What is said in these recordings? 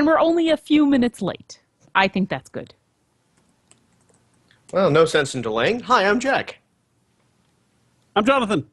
And we're only a few minutes late. I think that's good. Well, no sense in delaying. Hi, I'm Jack. I'm Jonathan.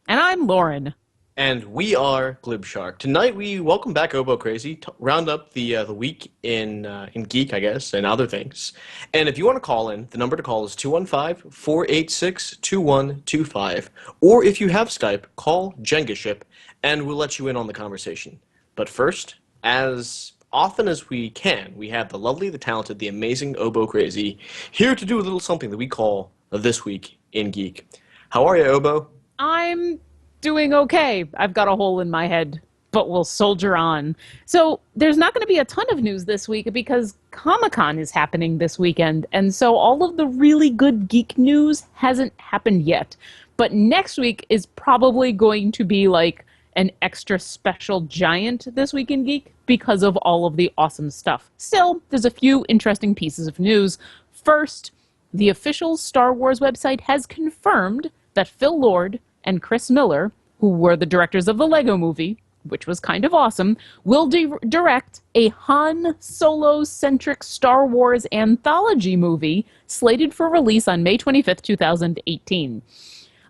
And I'm Lauren. And we are Glib Shark. Tonight we welcome back Oboe Crazy, round up the week in geek, I guess, and other things. And if you want to call in, the number to call is 215-486-2125. Or if you have Skype, call Jenga Ship, and we'll let you in on the conversation. But first, as often as we can, we have the lovely, the talented, the amazing Oboe Crazy here to do a little something that we call This Week in Geek. How are you, Oboe? I'm doing okay. I've got a hole in my head, but we'll soldier on. So there's not going to be a ton of news this week because Comic-Con is happening this weekend, and so all of the really good geek news hasn't happened yet. But next week is probably going to be like an extra special giant This Week in Geek because of all of the awesome stuff. Still, there's a few interesting pieces of news. First, the official Star Wars website has confirmed that Phil Lord and Chris Miller, who were the directors of the Lego Movie, which was kind of awesome, will direct a Han Solo-centric Star Wars anthology movie slated for release on May 25th, 2018.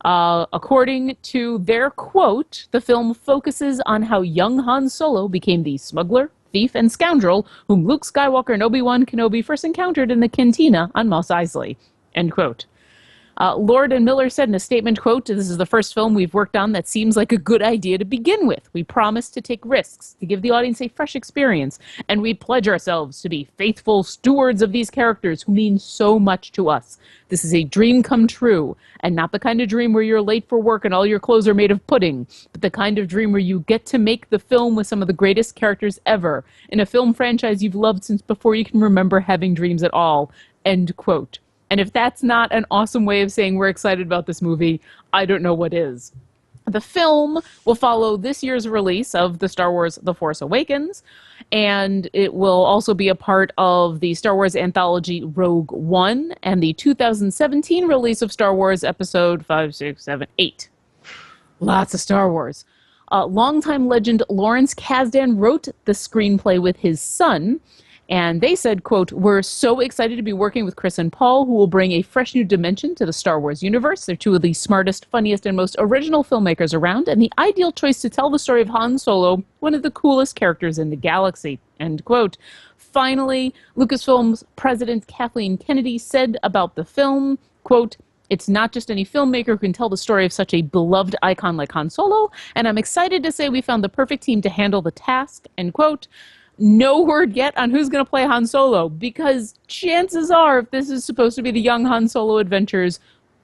According to their quote, the film focuses on how young Han Solo became the smuggler, thief, and scoundrel whom Luke Skywalker and Obi-Wan Kenobi first encountered in the cantina on Mos Eisley. End quote. Lord and Miller said in a statement, quote, "This is the first film we've worked on that seems like a good idea to begin with. We promise to take risks, to give the audience a fresh experience, and we pledge ourselves to be faithful stewards of these characters who mean so much to us. This is a dream come true, and not the kind of dream where you're late for work and all your clothes are made of pudding, but the kind of dream where you get to make the film with some of the greatest characters ever, in a film franchise you've loved since before you can remember having dreams at all." End quote. And if that's not an awesome way of saying we're excited about this movie, I don't know what is. The film will follow this year's release of the Star Wars The Force Awakens, and it will also be a part of the Star Wars anthology Rogue One and the 2017 release of Star Wars Episode 5, 6, 7, 8. Lots of Star Wars. Longtime legend Lawrence Kasdan wrote the screenplay with his son, and they said, quote, "We're so excited to be working with Chris and Paul, who will bring a fresh new dimension to the Star Wars universe. They're two of the smartest, funniest, and most original filmmakers around, and the ideal choice to tell the story of Han Solo, one of the coolest characters in the galaxy." End quote. Finally, Lucasfilm's president Kathleen Kennedy said about the film, quote, "It's not just any filmmaker who can tell the story of such a beloved icon like Han Solo, and I'm excited to say we found the perfect team to handle the task." End quote. No word yet on who's going to play Han Solo, because chances are, if this is supposed to be the young Han Solo adventures,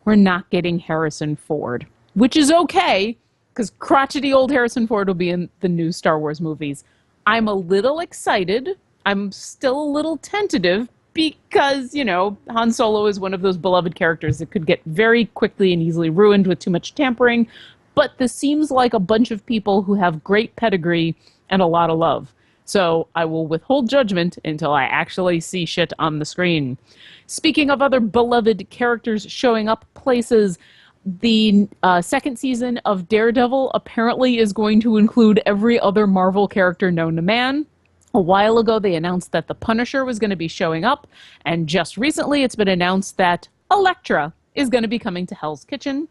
we're not getting Harrison Ford. Which is okay, because crotchety old Harrison Ford will be in the new Star Wars movies. I'm a little excited. I'm still a little tentative, because, you know, Han Solo is one of those beloved characters that could get very quickly and easily ruined with too much tampering. But this seems like a bunch of people who have great pedigree and a lot of love. So I will withhold judgment until I actually see shit on the screen. Speaking of other beloved characters showing up places, the second season of Daredevil apparently is going to include every other Marvel character known to man. A while ago, they announced that the Punisher was going to be showing up, and just recently it's been announced that Elektra is going to be coming to Hell's Kitchen.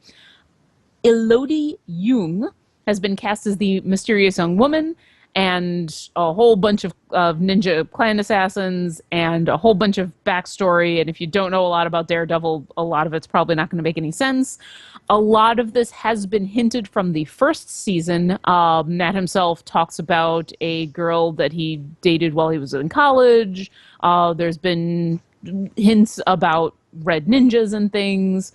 Elodie Yung has been cast as the mysterious young woman, and a whole bunch of ninja clan assassins, and a whole bunch of backstory. And if you don't know a lot about Daredevil, a lot of it's probably not going to make any sense. A lot of this has been hinted from the first season. Matt himself talks about a girl that he dated while he was in college. There's been hints about red ninjas and things.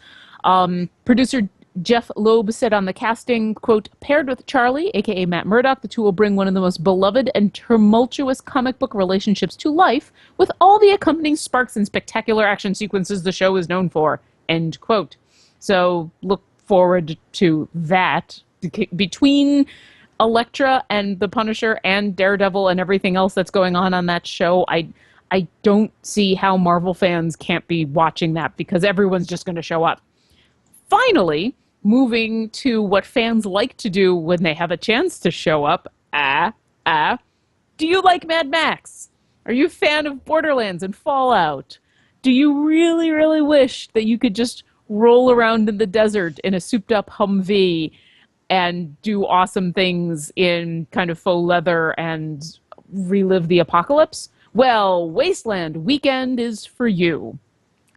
Producer Jeff Loeb said on the casting, quote, "Paired with Charlie, a.k.a. Matt Murdock, the two will bring one of the most beloved and tumultuous comic book relationships to life, with all the accompanying sparks and spectacular action sequences the show is known for." End quote. So look forward to that. Between Elektra and the Punisher and Daredevil and everything else that's going on that show, I don't see how Marvel fans can't be watching that, because everyone's just going to show up. Finally, moving to what fans like to do when they have a chance to show up, Do you like Mad Max? Are you a fan of Borderlands and Fallout? Do you really, really wish that you could just roll around in the desert in a souped up Humvee and do awesome things in kind of faux leather and relive the apocalypse? Well, Wasteland Weekend is for you.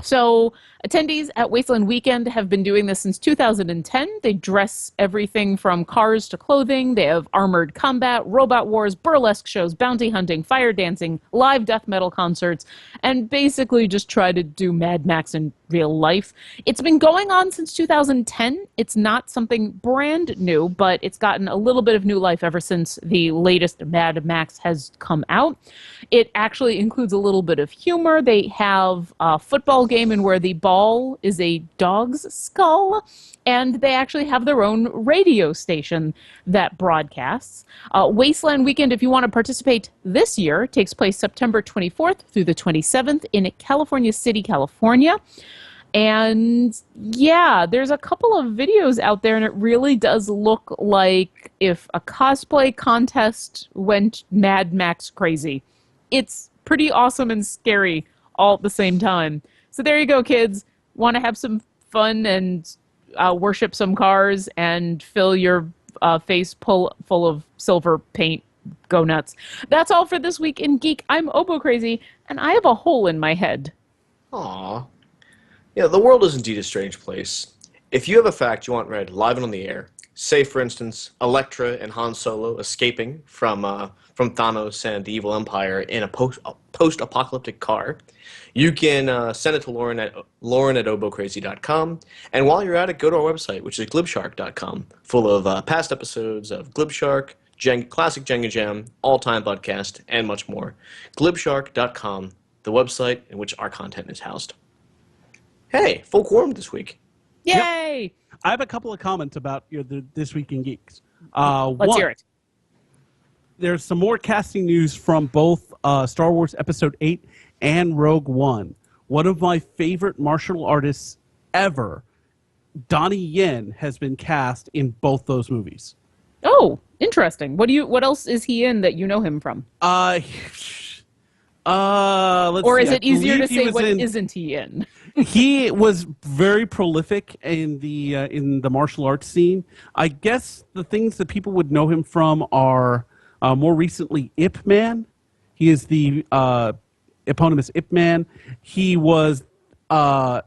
So attendees at Wasteland Weekend have been doing this since 2010. They dress everything from cars to clothing. They have armored combat, robot wars, burlesque shows, bounty hunting, fire dancing, live death metal concerts, and basically just try to do Mad Max in real life. It's been going on since 2010. It's not something brand new, but it's gotten a little bit of new life ever since the latest Mad Max has come out. It actually includes a little bit of humor. They have a football game in where the ball is a dog's skull, and they actually have their own radio station that broadcasts. Wasteland Weekend, if you want to participate this year, takes place September 24th through the 27th in California City, California. And yeah, there's a couple of videos out there, and it really does look like if a cosplay contest went Mad Max crazy. It's pretty awesome and scary all at the same time. So there you go, kids. Want to have some fun and worship some cars and fill your face full of silver paint? Go nuts. That's all for this week in Geek. I'm Obo Crazy, and I have a hole in my head. Aww. Yeah, the world is indeed a strange place. If you have a fact you want read live and on the air, say, for instance, Elektra and Han Solo escaping from Thanos and the evil empire in a post-apocalyptic car, you can send it to Lauren at obocrazy.com. And while you're at it, go to our website, which is glibshark.com, full of past episodes of Glibshark, Classic Jenga Jam, All-Time Podcast, and much more. Glibshark.com, the website in which our content is housed. Hey, full quorum this week. Yay! Yep. I have a couple of comments about This Week in Geeks. Let's hear it. There's some more casting news from both Star Wars Episode 8 and Rogue One. One of my favorite martial artists ever, Donnie Yen, has been cast in both those movies. Oh, interesting. What else is he in that you know him from? Let's or is see. it easier to say what in, isn't he in? He was very prolific in the martial arts scene. I guess the things that people would know him from are more recently Ip Man. He is the eponymous Ip Man. He was in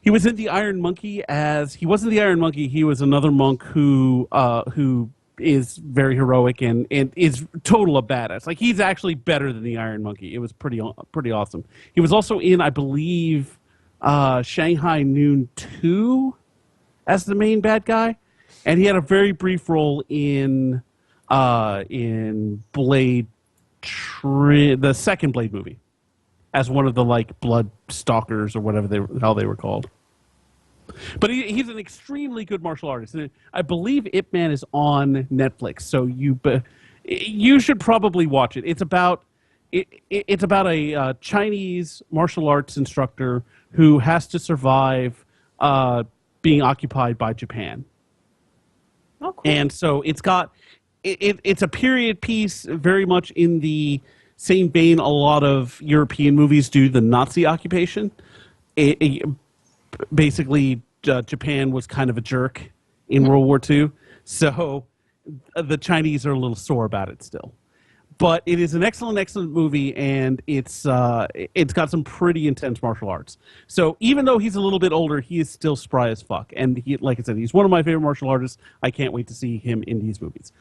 the Iron Monkey as he wasn't the Iron Monkey. He was another monk who is very heroic and is total a badass. Like, he's actually better than the Iron Monkey. It was pretty awesome. He was also in, I believe, Shanghai Noon 2 as the main bad guy, and he had a very brief role in Blade, the second Blade movie, as one of the blood stalkers or whatever how they were called. But he's an extremely good martial artist. And I believe Ip Man is on Netflix, so you should probably watch it. It's about a Chinese martial arts instructor who has to survive being occupied by Japan. Oh, cool. And so it's a period piece, very much in the same vein a lot of European movies do the Nazi occupation. Basically, Japan was kind of a jerk in World War II, so the Chinese are a little sore about it still. But it is an excellent movie, and it's got some pretty intense martial arts. So even though he's a little bit older, he is still spry as fuck. And like I said, he's one of my favorite martial artists. I can't wait to see him in these movies.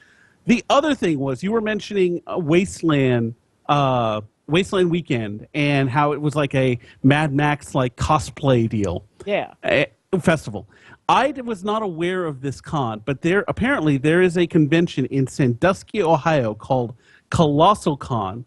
The other thing was, you were mentioning Wasteland Weekend, and how it was like a Mad Max cosplay deal. Yeah. Festival. I was not aware of this con, but apparently there is a convention in Sandusky, Ohio called Colossal Con.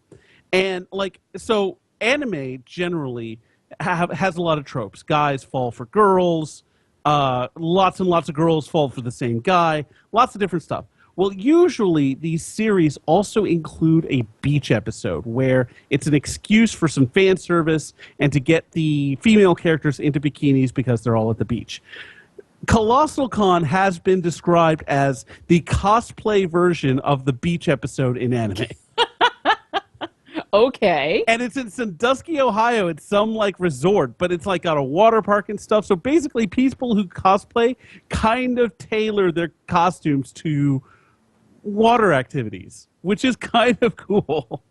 And so anime generally has a lot of tropes. Guys fall for girls, lots and lots of girls fall for the same guy, lots of different stuff. Well, usually these series also include a beach episode where it's an excuse for some fan service and to get the female characters into bikinis because they're all at the beach. Colossal Con has been described as the cosplay version of the beach episode in anime. Okay. And it's in Sandusky, Ohio. It's some like resort, but it's like got a water park and stuff. So basically, people who cosplay kind of tailor their costumes to water activities, which is kind of cool.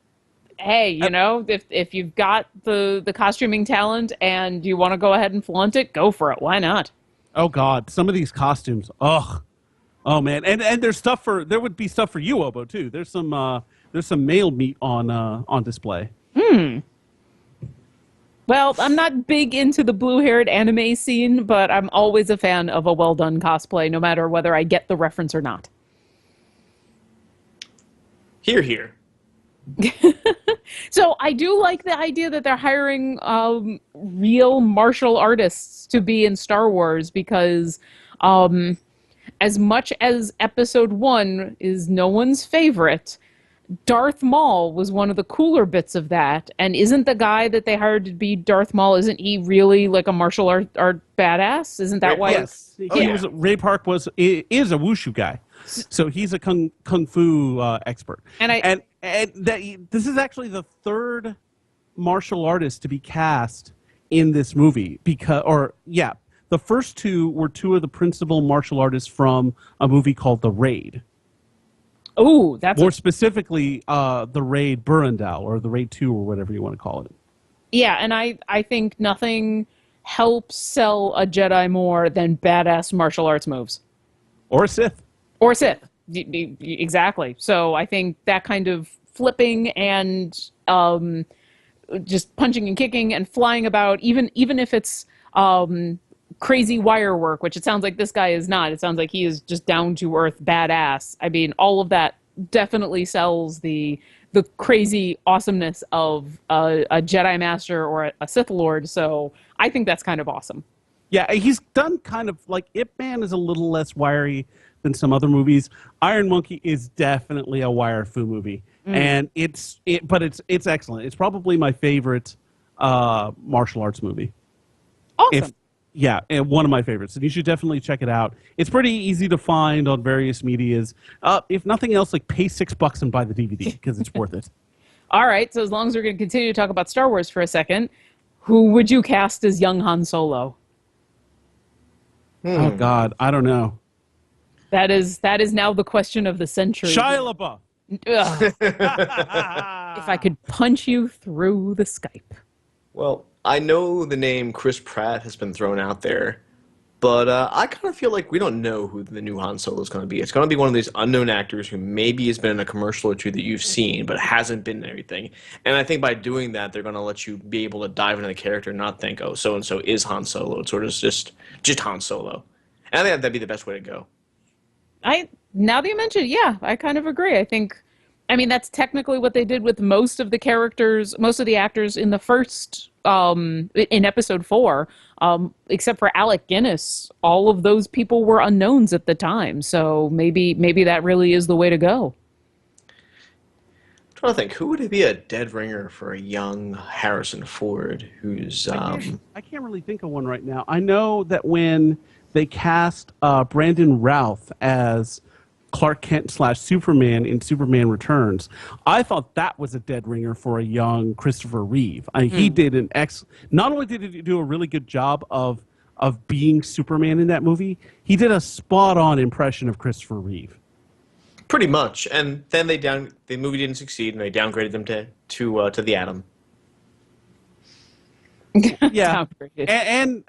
Hey, if you've got the costuming talent and you want to go ahead and flaunt it, go for it. Why not? Oh God, some of these costumes. Ugh. Oh man, and there would be stuff for you, Obo, too. There's some male meat on display. Well, I'm not big into the blue-haired anime scene, but I'm always a fan of a well-done cosplay, no matter whether I get the reference or not. Here, here. So I do like the idea that they're hiring real martial artists to be in Star Wars because as much as Episode 1 is no one's favorite, Darth Maul was one of the cooler bits of that. And isn't the guy that they hired to be Darth Maul, isn't he really like a martial art badass? Isn't that why? Yes. Ray Park is a wushu guy. So he's a kung fu expert. And this is actually the third martial artist to be cast in this movie the first two were two of the principal martial artists from a movie called The Raid. Oh, that's more specifically The Raid Burundal or The Raid 2 or whatever you want to call it. Yeah, and I think nothing helps sell a Jedi more than badass martial arts moves. Or a Sith. Or Sith. Exactly. So I think that kind of flipping and just punching and kicking and flying about, even if it's crazy wire work, which it sounds like this guy is not. It sounds like he is just down to earth badass. I mean, all of that definitely sells the crazy awesomeness of a Jedi Master or a Sith Lord. So I think that's kind of awesome. Yeah, he's done kind of like Ip Man is a little less wiry than some other movies. Iron Monkey is definitely a wire fu movie, and it's excellent. It's probably my favorite martial arts movie. Awesome. And one of my favorites, and you should definitely check it out. It's pretty easy to find on various medias. If nothing else, like pay $6 and buy the DVD because it's worth it. All right, so as long as we're going to continue to talk about Star Wars for a second, who would you cast as young Han Solo? Oh God, I don't know. That is now the question of the century. Shia LaBeouf. If I could punch you through the Skype. Well, I know the name Chris Pratt has been thrown out there, but I kind of feel like we don't know who the new Han Solo is going to be. It's going to be one of these unknown actors who maybe has been in a commercial or two that you've seen, but hasn't been in everything. And I think by doing that, they're going to let you be able to dive into the character and not think, oh, so-and-so is Han Solo. It's sort of just Han Solo. And I think that'd be the best way to go. Now that you mention it, yeah, I kind of agree. I mean, that's technically what they did with most of the actors in the first, in episode 4, except for Alec Guinness. All of those people were unknowns at the time, so maybe that really is the way to go. I'm trying to think, who would be a dead ringer for a young Harrison Ford who's... I can't really think of one right now. I know that when they cast Brandon Routh as Clark Kent / Superman in Superman Returns, I thought that was a dead ringer for a young Christopher Reeve. He did not only did he do a really good job of being Superman in that movie, he did a spot-on impression of Christopher Reeve. Pretty much. And then the movie didn't succeed, and they downgraded them to the Atom. Yeah,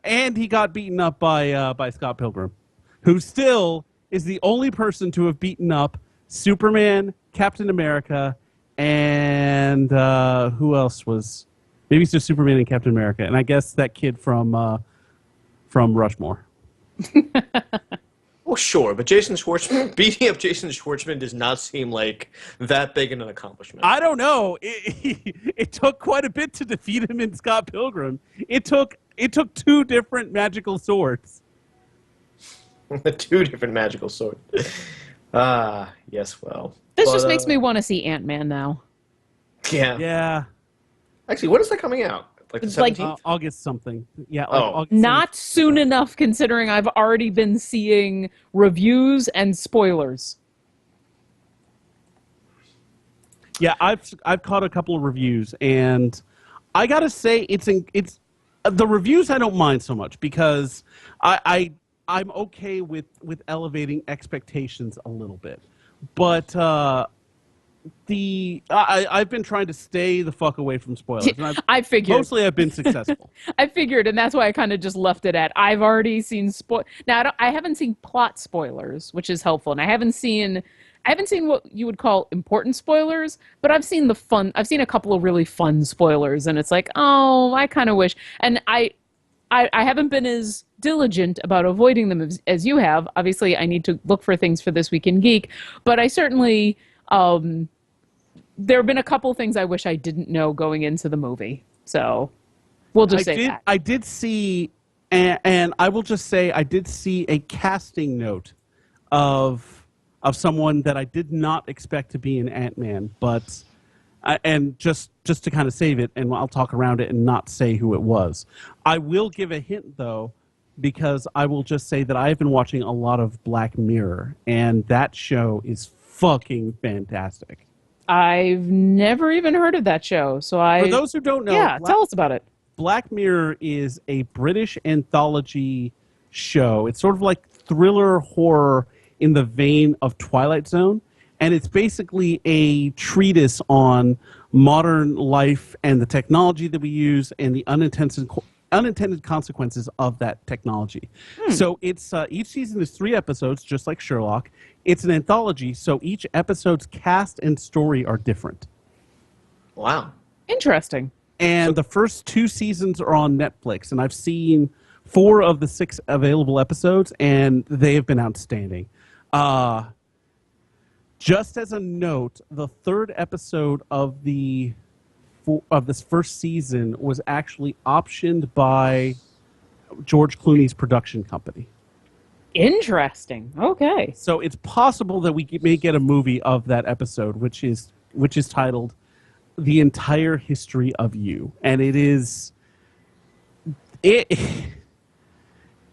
and he got beaten up by Scott Pilgrim, who still is the only person to have beaten up Superman, Captain America, and who else was? Maybe it's just Superman and Captain America, and I guess that kid from Rushmore. Well, sure, but beating up Jason Schwartzman does not seem like that big an accomplishment. I don't know. It took quite a bit to defeat him in Scott Pilgrim. It took 2 different magical swords. 2 different magical swords. Yes, well. This just makes me want to see Ant-Man now. Yeah. Yeah. Actually, when is that coming out? Like the 17th? August something. Yeah. August Not soon enough, considering I've already been seeing reviews and spoilers. Yeah, I've caught a couple of reviews, and I gotta say it's the reviews I don't mind so much because I'm okay with elevating expectations a little bit, but I've been trying to stay the fuck away from spoilers. And I figured. Mostly I've been successful. I figured, and that's why I kind of just left it at I've already seen Now I haven't seen plot spoilers, which is helpful, and I haven't seen what you would call important spoilers, but I've seen I've seen a couple of really fun spoilers, and it's like, oh, I kind of wish. And I haven't been as diligent about avoiding them as you have. Obviously, I need to look for things for This Week in Geek, but I certainly. There have been a couple things I wish I didn't know going into the movie. So we'll just say that. I did see, and I will just say I did see a casting note of someone that I did not expect to be in Ant-Man, but and just to kind of save it, and I'll talk around it and not say who it was. I will give a hint though, because I will just say that I've been watching a lot of Black Mirror, and that show is fucking fantastic. I've never even heard of that show, so For those who don't know, yeah, tell us about it. Black Mirror is a British anthology show. It's sort of like thriller horror in the vein of Twilight Zone, and it's basically a treatise on modern life and the technology that we use and the unintended consequences of that technology. So it's each season is 3 episodes, just like Sherlock. It's an anthology, so each episode's cast and story are different. Wow. Interesting. And the first 2 seasons are on Netflix, and I've seen 4 of the 6 available episodes, and they have been outstanding. Just as a note, the 3rd episode of this first season was actually optioned by George Clooney's production company. Interesting. Okay. So it's possible that we may get a movie of that episode, which is titled "The Entire History of You," and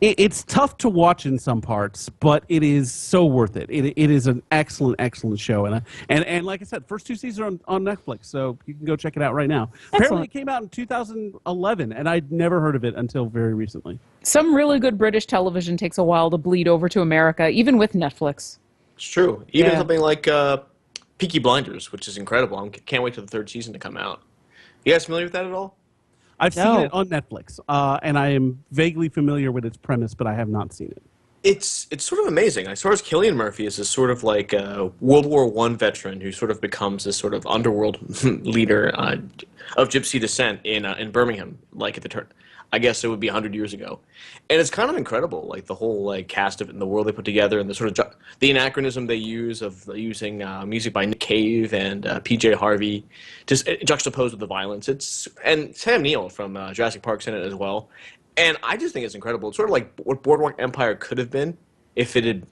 it's tough to watch in some parts, but it is so worth it. It is an excellent show, and like I said, first 2 seasons are on Netflix, so you can go check it out right now. Excellent. Apparently, it came out in 2011, and I'd never heard of it until very recently. Some really good British television takes a while to bleed over to America, even with Netflix. It's true. Even Yeah. something like Peaky Blinders, which is incredible. I can't wait for the 3rd season to come out. You guys familiar with that at all? I've No. seen it on Netflix, and I am vaguely familiar with its premise, but I have not seen it. It's sort of amazing. As far as Cillian Murphy is this sort of like a World War I veteran who sort of becomes this sort of underworld leader of gypsy descent in Birmingham, like at the turn. I guess it would be 100 years ago, and it's kind of incredible, like the whole like cast of it and the world they put together, and the sort of the anachronism they use of using music by Nick Cave and P.J. Harvey, just juxtaposed with the violence. And Sam Neill from Jurassic Park's in it as well, and I just think it's incredible. It's sort of like what Boardwalk Empire could have been if it had,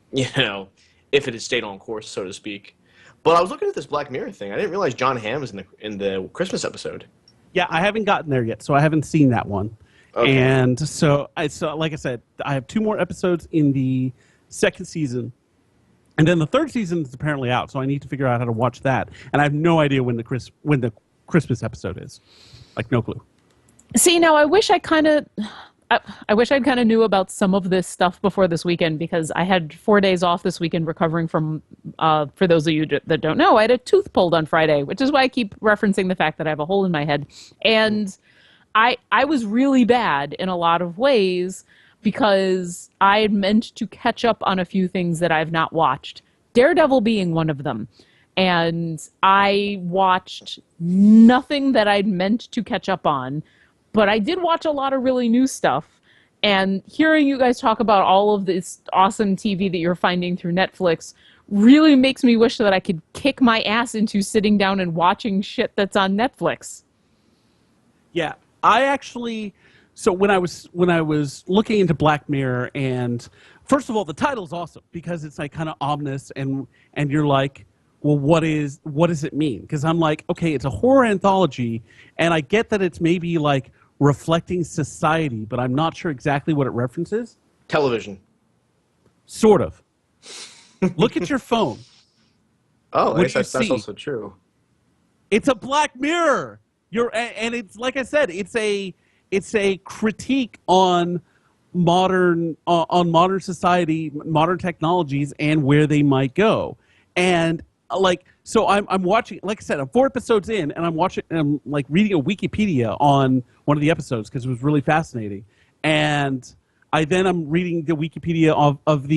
if it had stayed on course, so to speak. But I was looking at this Black Mirror thing. I didn't realize John Hamm was in the Christmas episode. Yeah, I haven't gotten there yet, so I haven't seen that one. Okay. And so like I said, I have 2 more episodes in the 2nd season, and then the 3rd season is apparently out. So I need to figure out how to watch that, and I have no idea when the Christmas episode is. Like, no clue. See, now I wish I'd kind of knew about some of this stuff before this weekend, because I had 4 days off this weekend recovering from, for those of you that don't know, I had a tooth pulled on Friday, which is why I keep referencing the fact that I have a hole in my head. And I was really bad in a lot of ways because I had meant to catch up on a few things that I've not watched, Daredevil being one of them. And I watched nothing that I'd meant to catch up on, but I did watch a lot of really new stuff. And hearing you guys talk about all of this awesome TV that you're finding through Netflix really makes me wish that I could kick my ass into sitting down and watching shit that's on Netflix. Yeah, I actually. So when I was looking into Black Mirror, and first of all, the title's awesome because it's like kind of ominous, and you're like, well, what does it mean? Because I'm like, okay, it's a horror anthology, and I get that it's maybe like reflecting society, but I'm not sure exactly what it references. Television. Sort of. Look at your phone. Oh, What I guess you that's see. also true. It's a Black Mirror. And it's like I said, it's a critique on modern society, modern technologies, and where they might go. And so I'm watching. Like I said, I'm 4 episodes in, and I'm like reading a Wikipedia on one of the episodes because it was really fascinating. And I'm reading the Wikipedia of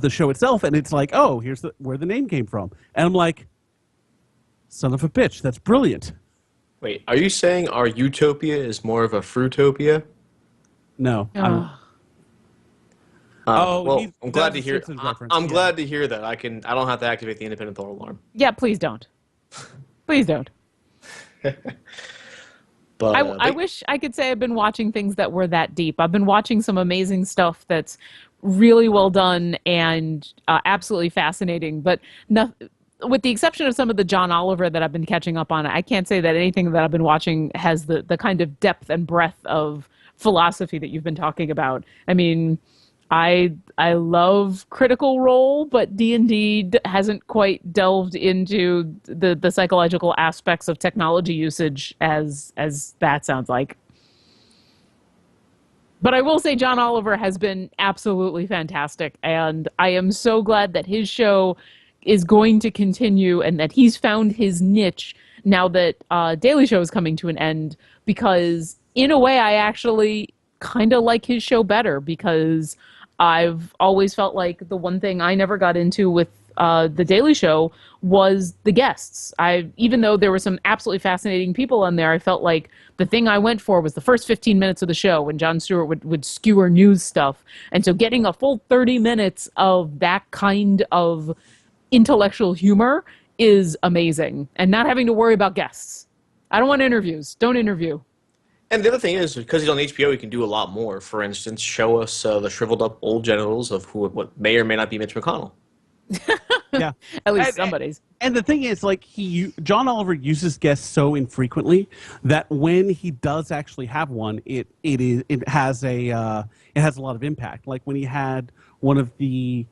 the show itself, and it's like, oh, here's where the name came from. And I'm like, son of a bitch, that's brilliant. Wait, are you saying our utopia is more of a fruitopia? No. Well, I'm glad to a hear. Simpsons reference, I'm yeah. glad to hear that. I don't have to activate the independent thought alarm. Yeah, please don't. Please don't. But I wish I could say I've been watching things that were that deep. I've been watching some amazing stuff that's really well done and absolutely fascinating. But with the exception of some of the John Oliver that I've been catching up on, I can't say that anything that I've been watching has the kind of depth and breadth of philosophy that you've been talking about. I mean, I love Critical Role, but D&D hasn't quite delved into the psychological aspects of technology usage as that sounds like. But I will say John Oliver has been absolutely fantastic, and I am so glad that his show is going to continue and that he's found his niche now that Daily Show is coming to an end, because in a way I actually kind of like his show better, because I've always felt like the one thing I never got into with the Daily Show was the guests. Even though there were some absolutely fascinating people on there, I felt like the thing I went for was the first 15 minutes of the show when Jon Stewart would skewer news stuff. And so getting a full 30 minutes of that kind of intellectual humor is amazing, and not having to worry about guests. I don't want interviews. Don't interview. And the other thing is, because he's on HBO, he can do a lot more. For instance, show us the shriveled up old genitals of what may or may not be Mitch McConnell. Yeah, At least somebody's. And the thing is, like, John Oliver uses guests so infrequently that when he does actually have one, it has a lot of impact. Like when he had one of the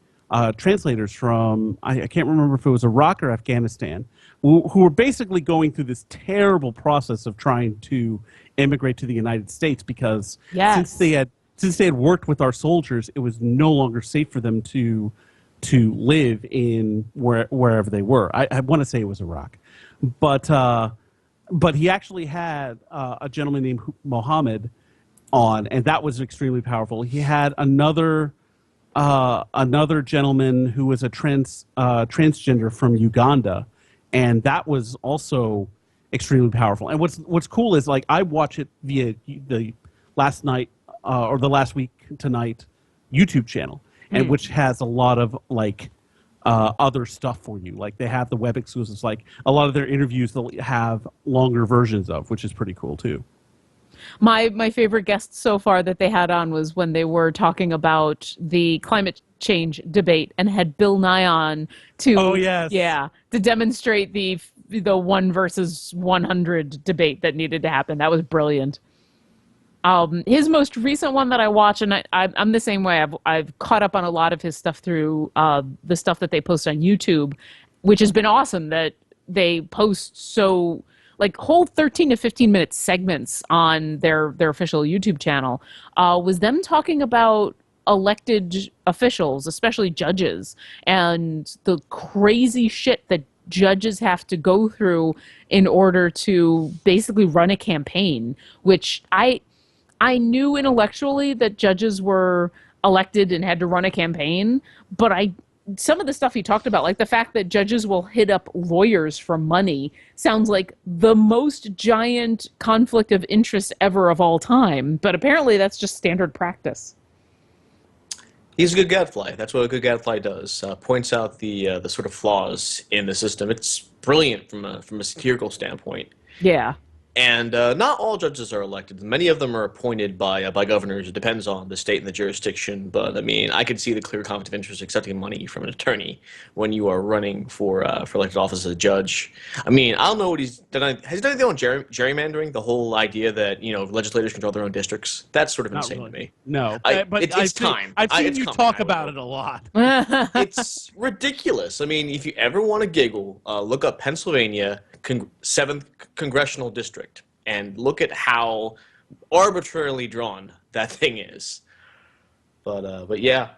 translators from, I can't remember if it was Iraq or Afghanistan, who were basically going through this terrible process of trying to immigrate to the United States because since they had worked with our soldiers, it was no longer safe for them to live in wherever they were. I want to say it was Iraq, but he actually had a gentleman named Mohammed on, and that was extremely powerful. He had another gentleman who was a transgender from Uganda, and that was also extremely powerful. And what's cool is, like, I watch it via the last night or the last week tonight YouTube channel, and which has a lot of like other stuff for you. Like they have the web exclusives, like a lot of their interviews they'll have longer versions of, which is pretty cool too. My favorite guest so far that they had on was when they were talking about the climate change debate and had Bill Nye on to demonstrate the 1 versus 100 debate that needed to happen. That was brilliant. His most recent one that I watch, and I'm the same way. I've caught up on a lot of his stuff through the stuff that they post on YouTube, which has been awesome. That they post so like whole 13 to 15 minute segments on their official YouTube channel. Was them talking about elected officials, especially judges, and the crazy shit that judges have to go through in order to basically run a campaign, which I knew intellectually that judges were elected and had to run a campaign, but some of the stuff he talked about, like the fact that judges will hit up lawyers for money, sounds like the most giant conflict of interest ever of all time. But apparently that's just standard practice. He's a good gadfly. That's what a good gadfly does. Points out the sort of flaws in the system. It's brilliant from a satirical standpoint. Yeah. And not all judges are elected. Many of them are appointed by governors. It depends on the state and the jurisdiction. But I mean, I could see the clear conflict of interest accepting money from an attorney when you are running for elected office as a judge. I mean, I don't know what he's done. Has he done anything on gerrymandering? The whole idea that legislators control their own districts. That's sort of Not insane really. to me. No, but it's time. I've seen It's you coming. talk about it a lot. It's ridiculous. I mean, if you ever want to giggle, look up Pennsylvania seventh congressional district, and look at how arbitrarily drawn that thing is. But yeah.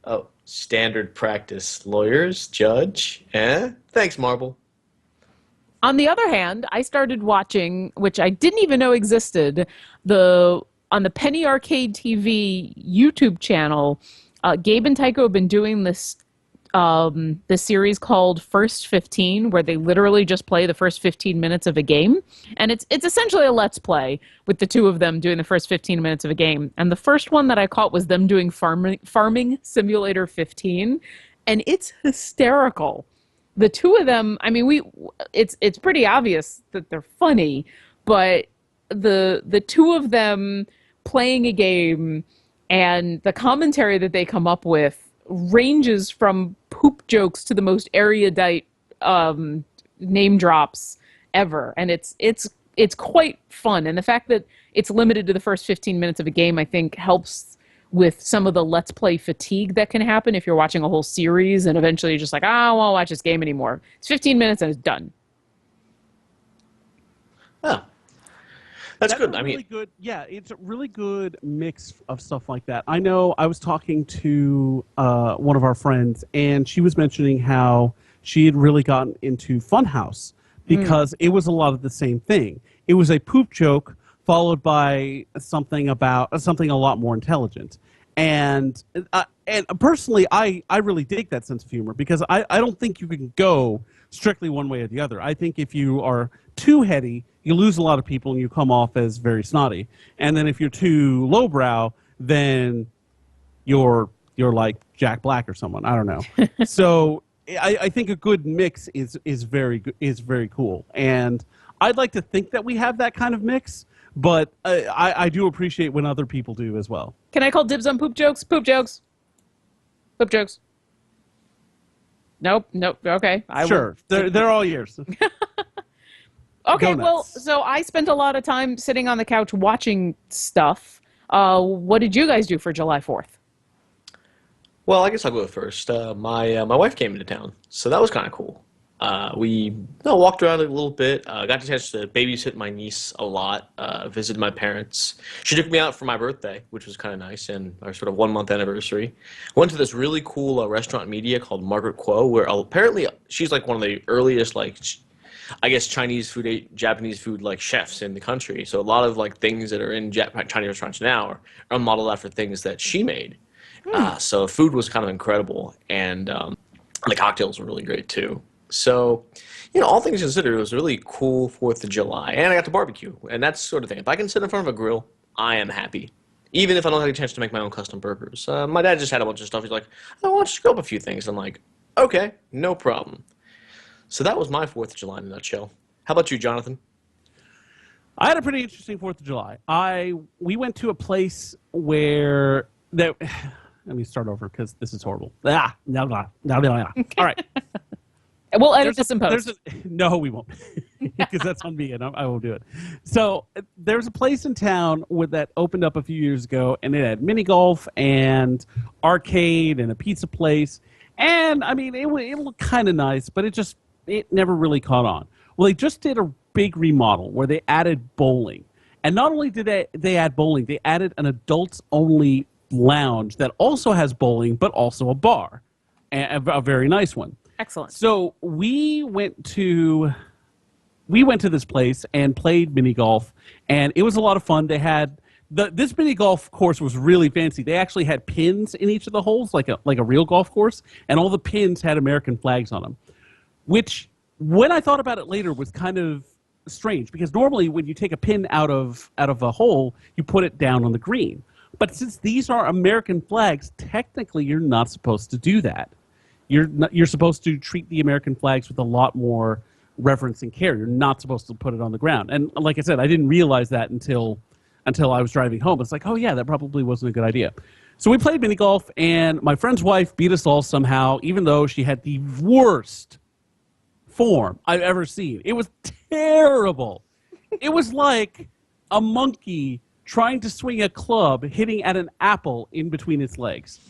Oh, standard practice. Lawyers, judge, Thanks, Marble. On the other hand, I started watching, which I didn't even know existed, the on the Penny Arcade TV YouTube channel. Gabe and Tycho have been doing this series called First 15, where they literally just play the first 15 minutes of a game, and it's essentially a let's play with the two of them doing the first 15 minutes of a game. And the first one that I caught was them doing Farming Simulator 15, and it's hysterical. The two of them, I mean, it's pretty obvious that they're funny, but the two of them playing a game and the commentary that they come up with ranges from poop jokes to the most erudite name drops ever, and it's quite fun. And the fact that it's limited to the first 15 minutes of a game, I think, helps with some of the let's play fatigue that can happen if you're watching a whole series and eventually you're just like, I won't watch this game anymore. It's 15 minutes and it's done. Oh, that's good. I mean, really good. Yeah, it's a really good mix of stuff like that. I know I was talking to one of our friends, and she was mentioning how she had really gotten into Funhouse because it was a lot of the same thing. It was a poop joke followed by something a lot more intelligent. And personally, I really dig that sense of humor because I don't think you can go strictly one way or the other. I think if you are too heady, you lose a lot of people and you come off as very snotty. And then if you're too lowbrow, then you're like Jack Black or someone. I don't know. So I think a good mix is very cool. And I'd like to think that we have that kind of mix, but I do appreciate when other people do as well. Can I call dibs on poop jokes? Poop jokes. Poop jokes. Nope. Okay. Sure. They're all yours. Okay, well, so I spent a lot of time sitting on the couch watching stuff. What did you guys do for July 4th? Well, I guess I'll go first. My wife came into town, so that was kind of cool. We walked around a little bit, got the chance to babysit my niece a lot, visited my parents. She took me out for my birthday, which was kind of nice, and our sort of 1-month anniversary. Went to this really cool restaurant media called Margaret Kuo, where apparently she's like one of the earliest, like, I guess, Chinese food, Japanese food, like, chefs in the country. So a lot of, like, things that are in Chinese restaurants now are modeled after things that she made. So food was kind of incredible, and the cocktails were really great, too. So, all things considered, it was a really cool 4th of July. And I got to barbecue, and that's the sort of thing. If I can sit in front of a grill, I am happy. Even if I don't have a chance to make my own custom burgers. My dad just had a bunch of stuff. He's like, I want to scope a few things. I'm like, okay, no problem. So that was my 4th of July in a nutshell. How about you, Jonathan? I had a pretty interesting 4th of July. We went to a place where let me start over because this is horrible. No. All right. We'll edit this in post. No, we won't, because that's on me, and I won't do it. So there's a place in town that opened up a few years ago, and it had mini golf and arcade and a pizza place. And, I mean, it looked kind of nice, but it never really caught on. Well, they just did a big remodel where they added bowling. And not only did they add bowling, they added an adults-only lounge that also has bowling, but also a bar, and a very nice one. Excellent. So we went to this place and played mini golf, and it was a lot of fun. They had this mini golf course was really fancy. They actually had pins in each of the holes, like a real golf course, and all the pins had American flags on them. Which, when I thought about it later, was kind of strange because normally when you take a pin out of a hole, you put it down on the green. But since these are American flags, technically you're not supposed to do that. You're supposed to treat the American flags with a lot more reverence and care. You're not supposed to put it on the ground. And like I said, I didn't realize that until I was driving home. It's like, oh yeah, that probably wasn't a good idea. So we played mini golf, and my friend's wife beat us all somehow, even though she had the worst form I've ever seen. It was terrible. It was like a monkey trying to swing a club, hitting at an apple in between its legs.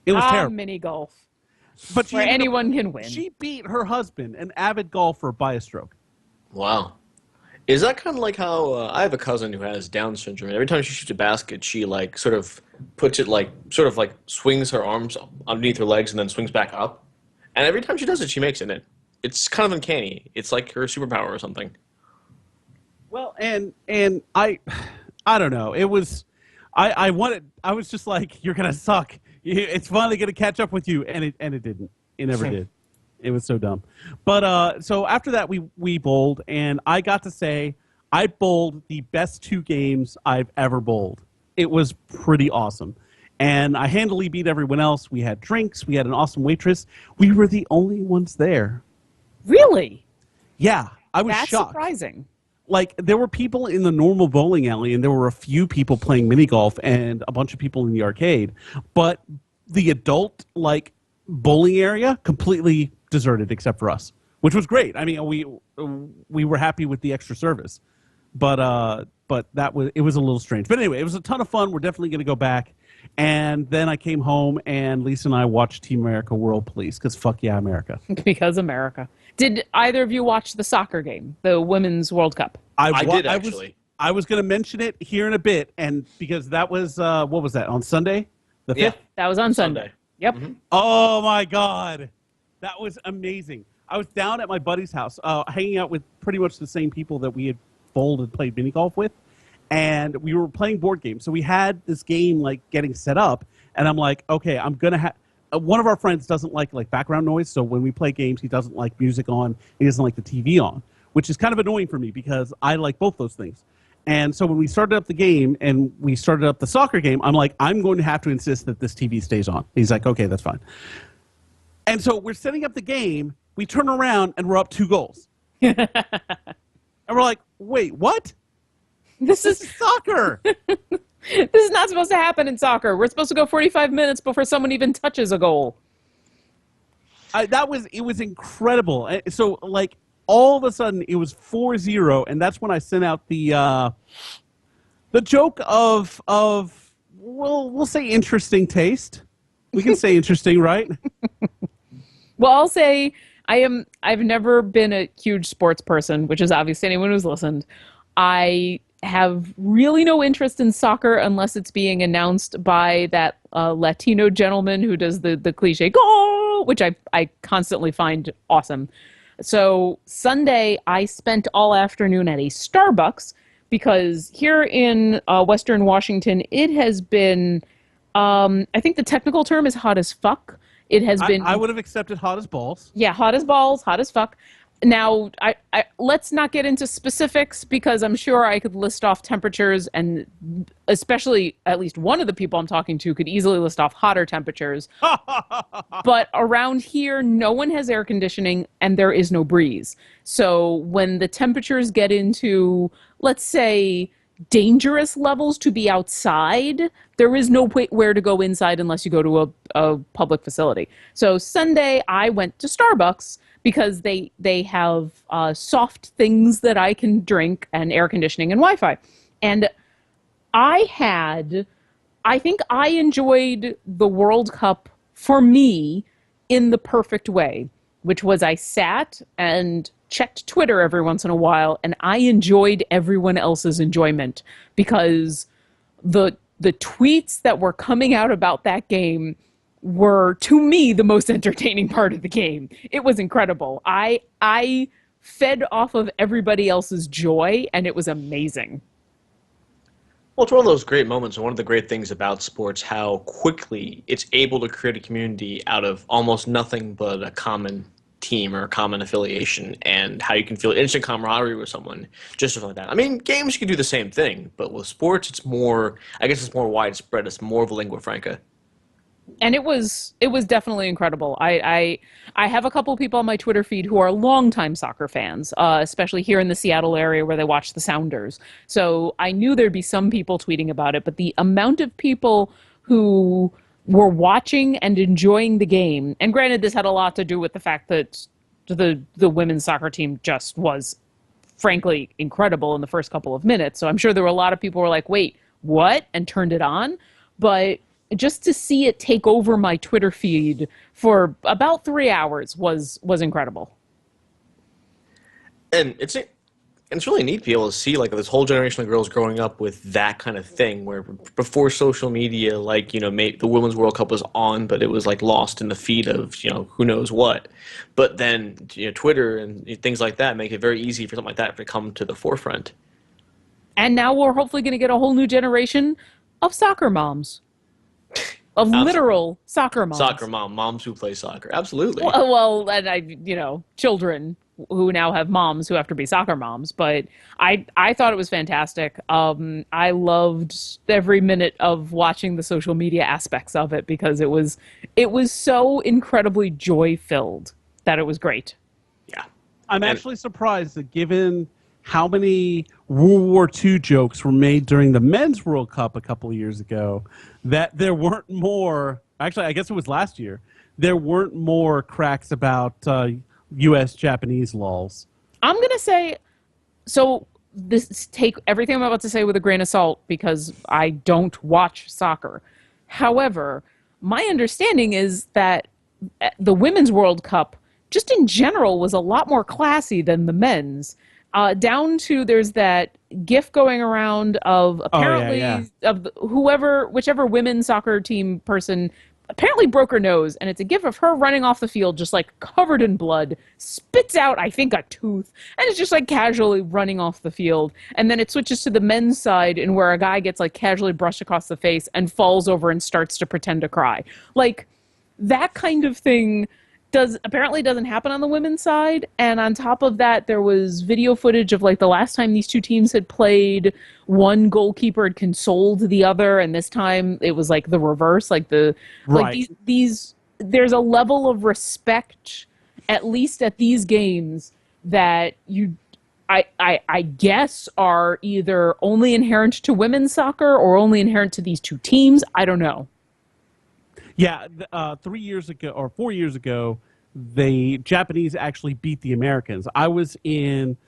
It was terrible. Mini golf. but she where ended up- anyone can win. She beat her husband, an avid golfer, by a stroke. Wow. Is that kind of like how I have a cousin who has Down syndrome, and every time she shoots a basket, she like sort of puts it like sort of like swings her arms underneath her legs and then swings back up. And every time she does it, she makes it. And it's kind of uncanny. It's like her superpower or something. Well, and I don't know. It was I was just like, you're gonna suck. It's finally gonna catch up with you, and it didn't. It never did. It was so dumb. But so after that, we bowled, and I got to say I bowled the best 2 games I've ever bowled. It was pretty awesome. And I handily beat everyone else. We had drinks. We had an awesome waitress. We were the only ones there. Really? Yeah, I was That's shocked. surprising. Like, there were people in the normal bowling alley, and there were a few people playing mini golf and a bunch of people in the arcade. But the adult, like, bowling area completely deserted except for us, which was great. I mean, we were happy with the extra service. But it was a little strange. But anyway, it was a ton of fun. We're definitely going to go back. And then I came home, and Lisa and I watched Team America World Police, because fuck yeah, America. Because America. Did either of you watch the soccer game, the Women's World Cup? I did, actually. I was going to mention it here in a bit, and because that was, what was that, on Sunday? The 5th? Yeah. That was on Sunday. Yep. Mm-hmm. Oh, my God. That was amazing. I was down at my buddy's house, hanging out with pretty much the same people that we had bowled and played mini golf with. And we were playing board games. So we had this game, like, getting set up. And I'm like, okay, I'm going to have... one of our friends doesn't like background noise. So when we play games, he doesn't like music on. He doesn't like the TV on, which is kind of annoying for me because I like both those things. And so when we started up the game and we started up the soccer game, I'm like, I'm going to have to insist that this TV stays on. He's like, okay, that's fine. And so we're setting up the game. We turn around and we're up 2 goals. And we're like, wait, what? This is soccer. This is not supposed to happen in soccer. We're supposed to go 45 minutes before someone even touches a goal. It was incredible. So, like, all of a sudden, it was 4-0, and that's when I sent out the joke of we'll say interesting taste. We can say interesting, right? Well, I'll say I've never been a huge sports person, which is obvious to anyone who's listened. I have really no interest in soccer unless it's being announced by that Latino gentleman who does the cliche goal, which I constantly find awesome. So Sunday, I spent all afternoon at a Starbucks because here in Western Washington, it has been, I think the technical term is hot as fuck. It has been. I would have accepted hot as balls. Yeah, hot as balls, hot as fuck. Now, I let's not get into specifics because I'm sure I could list off temperatures, and especially at least one of the people I'm talking to could easily list off hotter temperatures. But around here, no one has air conditioning and there is no breeze. So when the temperatures get into, let's say, dangerous levels to be outside, there is no where to go inside unless you go to a public facility. So Sunday, I went to Starbucks because they have soft things that I can drink and air conditioning and Wi-Fi. And I think I enjoyed the World Cup for me in the perfect way, which was I sat and checked Twitter every once in a while, and I enjoyed everyone else's enjoyment because the tweets that were coming out about that game were, to me, the most entertaining part of the game. It was incredible. I fed off of everybody else's joy, and it was amazing. Well, it's one of those great moments, and one of the great things about sports, how quickly it's able to create a community out of almost nothing but a common team or a common affiliation, and how you can feel instant camaraderie with someone, just something like that. I mean, games you can do the same thing, but with sports, it's more, I guess it's more widespread. It's more of a lingua franca. And it was definitely incredible. I have a couple of people on my Twitter feed who are longtime soccer fans, especially here in the Seattle area where they watch the Sounders. So I knew there'd be some people tweeting about it, but the amount of people who were watching and enjoying the game, and granted this had a lot to do with the fact that the women's soccer team just was frankly incredible in the first couple of minutes. So I'm sure there were a lot of people who were like, wait, what? And turned it on. But just to see it take over my Twitter feed for about 3 hours was incredible. And it's really neat to be able to see like this whole generation of girls growing up with that kind of thing. Where before social media, like the Women's World Cup was on, but it was like lost in the feed of who knows what. But then Twitter and things like that make it very easy for something like that to come to the forefront. And now we're hopefully going to get a whole new generation of soccer moms. Of literal soccer moms. Moms who play soccer. Absolutely. Well, and children who now have moms who have to be soccer moms. But I thought it was fantastic. I loved every minute of watching the social media aspects of it because it was so incredibly joy filled that it was great. Yeah. I'm actually surprised that given how many World War II jokes were made during the Men's World Cup a couple of years ago, that there weren't more, actually, I guess it was last year, there weren't more cracks about U.S.-Japanese lulls. I'm going to say, so take everything I'm about to say with a grain of salt because I don't watch soccer. However, my understanding is that the Women's World Cup, just in general, was a lot more classy than the men's. Down to there's that GIF going around of apparently of whichever women's soccer team person apparently broke her nose, and it's a GIF of her running off the field just like covered in blood, spits out I think a tooth, and it's just like casually running off the field. And then it switches to the men's side, and where a guy gets like casually brushed across the face and falls over and starts to pretend to cry. Like that kind of thing apparently doesn't happen on the women's side. And on top of that, there was video footage of like the last time these two teams had played, one goalkeeper had consoled the other, and this time it was like the reverse. Like these there's a level of respect, at least at these games, that I guess are either only inherent to women's soccer or only inherent to these two teams. I don't know. Yeah, 3 years ago or 4 years ago, the Japanese actually beat the Americans. I was in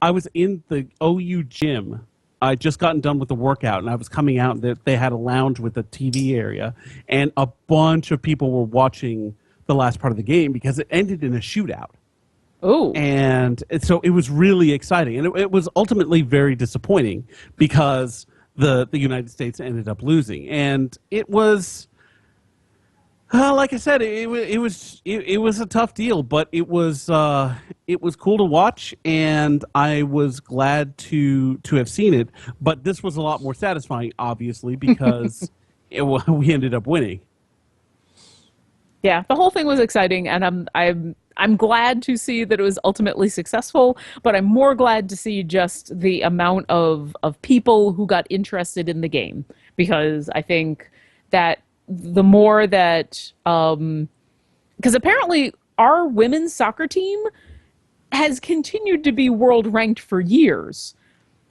the OU gym. I just gotten done with the workout, and I was coming out. They had a lounge with a TV area, and a bunch of people were watching the last part of the game because it ended in a shootout. Oh, and so it was really exciting, and it was ultimately very disappointing because the United States ended up losing, and it was. Like I said, it was a tough deal, but it was cool to watch, and I was glad to have seen it. But this was a lot more satisfying, obviously, because we ended up winning. Yeah, the whole thing was exciting, and I'm glad to see that it was ultimately successful. But I'm more glad to see just the amount of people who got interested in the game, because I think that. The more that, because apparently our women's soccer team has continued to be world ranked for years.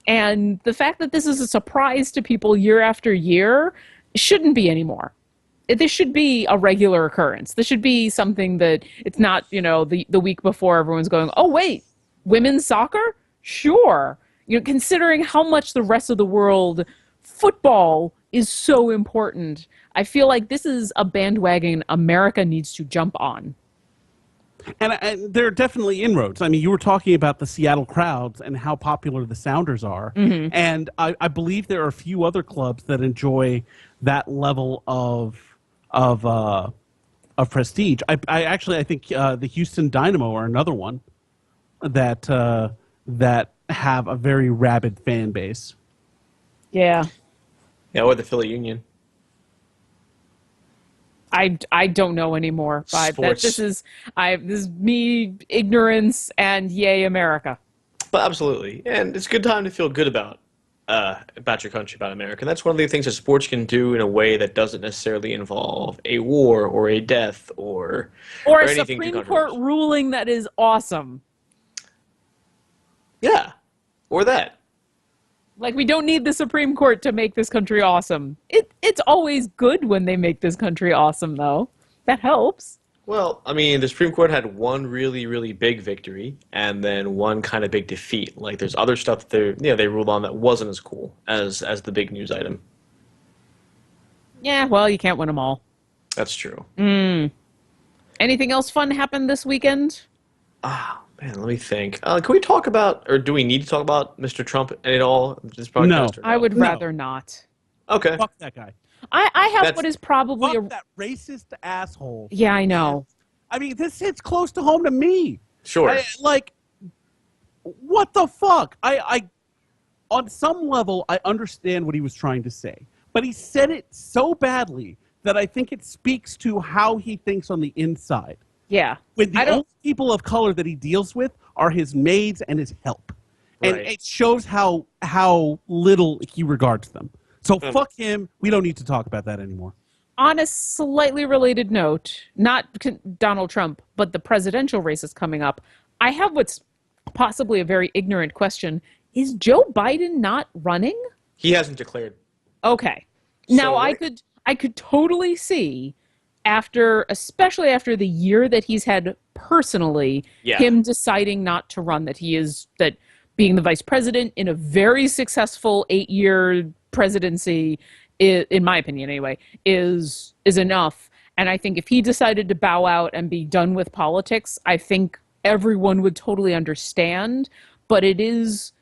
And the fact that this is a surprise to people year after year shouldn't be anymore. This should be a regular occurrence. This should be something that it's not, the week before everyone's going, oh, wait, women's soccer? Sure. Considering how much the rest of the world football is so important. I feel like this is a bandwagon America needs to jump on. And there are definitely inroads. I mean, you were talking about the Seattle Crowds and how popular the Sounders are. Mm-hmm. And I believe there are a few other clubs that enjoy that level of prestige. I think the Houston Dynamo are another one that have a very rabid fan base. Yeah. Yeah, or the Philly Union. I don't know anymore. This is me, ignorance, and yay America. But absolutely, and it's a good time to feel good about your country, about America. And that's one of the things that sports can do in a way that doesn't necessarily involve a war or a death or a anything Supreme Court ruling that is awesome. Yeah, or that. Like, we don't need the Supreme Court to make this country awesome. It's always good when they make this country awesome, though. That helps. Well, I mean, the Supreme Court had one really, really big victory and then one kind of big defeat. Like, there's other stuff they ruled on that wasn't as cool as the big news item. Yeah, well, you can't win them all. That's true. Anything else fun happened this weekend? Ah, man, let me think. Can we talk about, or do we need to talk about Mr. Trump at all in this No. podcast? Or I no? would No. rather not. Okay. Fuck that guy. I have That's- what is probably Fuck a. that racist asshole. Yeah, I know. I mean, this hits close to home to me. Sure. Like, what the fuck? On some level, I understand what he was trying to say, but he said it so badly that I think it speaks to how he thinks on the inside. Yeah. When I the don't. only people of color that he deals with are his maids and his help, and Right. it shows how little he regards them. So Mm. fuck him. We don't need to talk about that anymore. On a slightly related note, not Donald Trump, but the presidential race is coming up. I have what's possibly a very ignorant question. Is Joe Biden not running? He hasn't declared. Okay. Now So, I could totally see especially after the year that he's had personally, Yeah. him deciding not to run, that being the vice president in a very successful 8-year presidency, in my opinion anyway, is enough. And I think if he decided to bow out and be done with politics, I think everyone would totally understand. But it is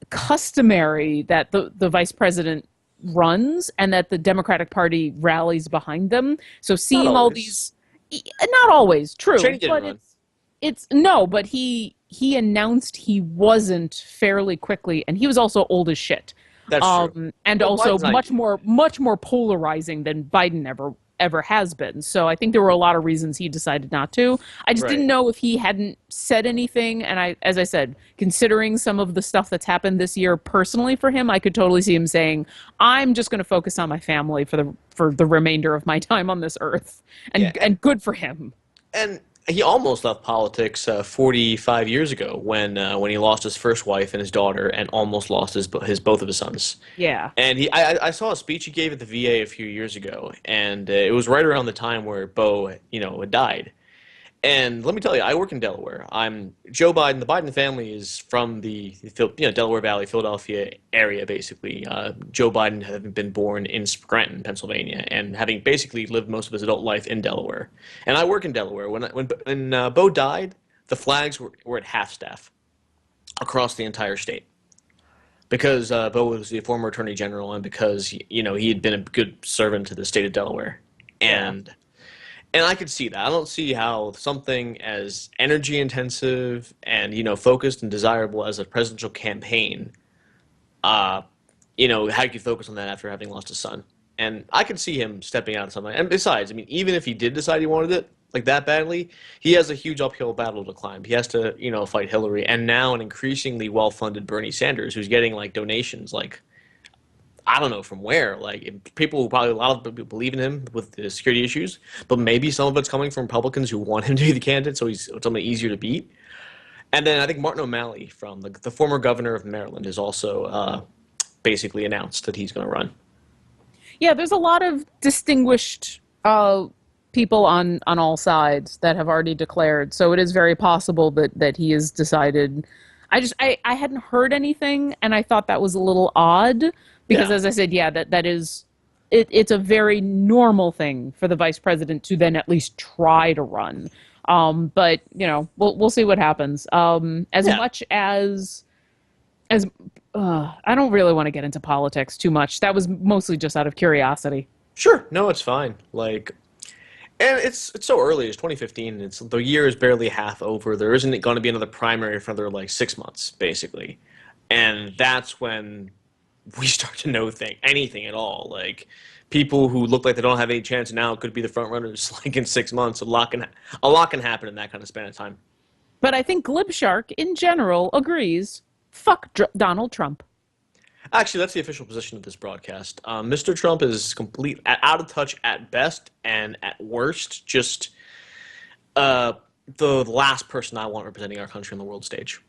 customary that the vice president runs and that the Democratic Party rallies behind them. So seeing all always. not always true, Cheney didn't but run. it's no, but he announced he wasn't fairly quickly, and he was also old as shit. That's true. And Well, also Biden's not- much more polarizing than Biden ever has been. So I think there were a lot of reasons he decided not to. I just Right. didn't know if he hadn't said anything. And as I said, considering some of the stuff that's happened this year personally for him, I could totally see him saying, "I'm just going to focus on my family for the remainder of my time on this earth," and Yeah. and good for him. And he almost left politics 45 years ago when he lost his first wife and his daughter and almost lost his both of his sons. Yeah. And I saw a speech he gave at the VA a few years ago, and it was right around the time where Bo, had died. And let me tell you, I work in Delaware. I'm Joe Biden. The Biden family is from the Delaware Valley, Philadelphia area, basically. Joe Biden having been born in Scranton, Pennsylvania, and having basically lived most of his adult life in Delaware. And I work in Delaware. When Bo died, the flags were at half staff across the entire state. Because Bo was the former attorney general, and because he had been a good servant to the state of Delaware, and I could see that. I don't see how something as energy intensive and focused and desirable as a presidential campaign, how you could focus on that after having lost a son. And I could see him stepping out of something. And besides, I mean, even if he did decide he wanted it like that badly, he has a huge uphill battle to climb. He has to, fight Hillary, and now an increasingly well-funded Bernie Sanders, who's getting like donations, like I don't know from where. Like people probably a lot of people believe in him with the security issues, but maybe some of it's coming from Republicans who want him to be the candidate, so he's something easier to beat. And then I think Martin O'Malley, from the former governor of Maryland, has also basically announced that he's going to run. Yeah, there's a lot of distinguished people on all sides that have already declared. So it is very possible that he has decided. I hadn't heard anything, and I thought that was a little odd because, Yeah. as I said, yeah, that is it's a very normal thing for the vice president to then at least try to run. But we'll see what happens. As Yeah. much as I don't really want to get into politics too much. That was mostly just out of curiosity. Sure, no, it's fine. And it's so early. It's 2015. The year is barely half over. There isn't going to be another primary for another 6 months, basically, and that's when we start to know anything at all. Like people who look like they don't have any chance now could be the front runners. In 6 months, a lot can happen in that kind of span of time. But I think Glibshark in general agrees. Fuck Donald Trump. Actually, that's the official position of this broadcast. Mr. Trump is out of touch at best, and at worst, just the last person I want representing our country on the world stage.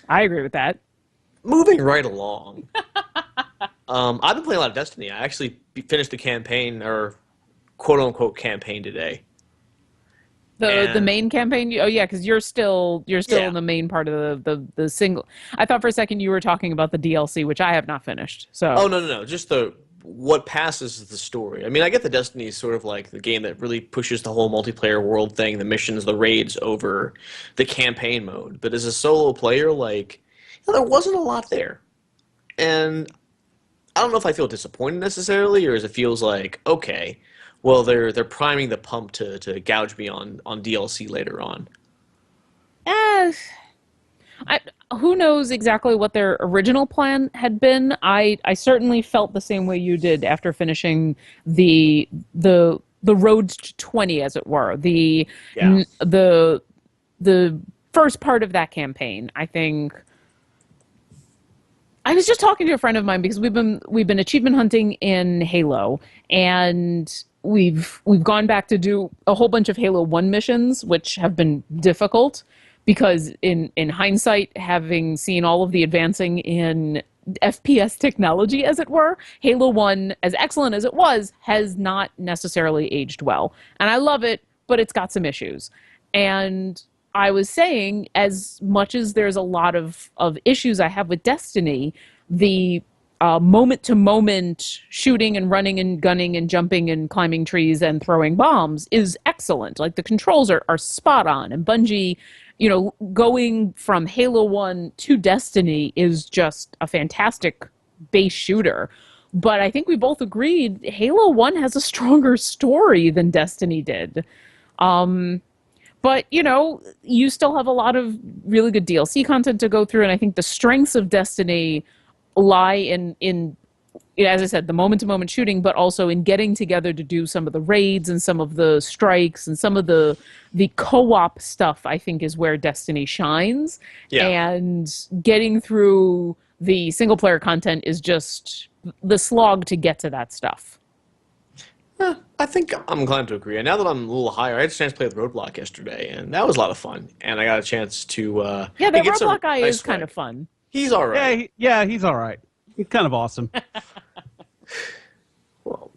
I agree with that. Moving right along. I've been playing a lot of Destiny. I actually finished the campaign, or quote-unquote campaign, today. The main campaign. Oh yeah, because you're still Yeah. in the main part of the single. I thought for a second you were talking about the DLC, which I have not finished. So Oh, no. Just the what passes is the story. I mean, I get the Destiny is sort of like the game that really pushes the whole multiplayer world thing, the missions, the raids over the campaign mode. But as a solo player, like, there wasn't a lot there. And I don't know if I feel disappointed necessarily, or as it feels like, okay, well, they're priming the pump to gouge me on DLC later on. Eh, I, who knows exactly what their original plan had been. I certainly felt the same way you did after finishing the road to 20, as it were. Yeah. The first part of that campaign, I think. I was just talking to a friend of mine because we've been achievement hunting in Halo, and we've gone back to do a whole bunch of Halo 1 missions, which have been difficult because in hindsight, having seen all of the advancing in FPS technology, as it were, Halo 1, as excellent as it was, has not necessarily aged well. And I love it, but it's got some issues. And I was saying, as much as there's a lot of issues I have with Destiny, the moment to moment shooting and running and gunning and jumping and climbing trees and throwing bombs is excellent. Like the controls are spot on. And Bungie, going from Halo 1 to Destiny is just a fantastic base shooter. But I think we both agreed Halo 1 has a stronger story than Destiny did. But, you still have a lot of really good DLC content to go through, and I think the strengths of Destiny lie in as I said, the moment-to-moment shooting, but also in getting together to do some of the raids and some of the strikes and some of the co-op stuff, I think, is where Destiny shines. Yeah. And getting through the single-player content is just the slog to get to that stuff. I think I'm inclined to agree. And now that I'm a little higher, I had a chance to play with Roadblock yesterday, and that was a lot of fun. And I got a chance to Yeah, that get some Roadblock guy nice is kind swag. of fun. He's all right. Yeah, he's all right. He's kind of awesome. Well,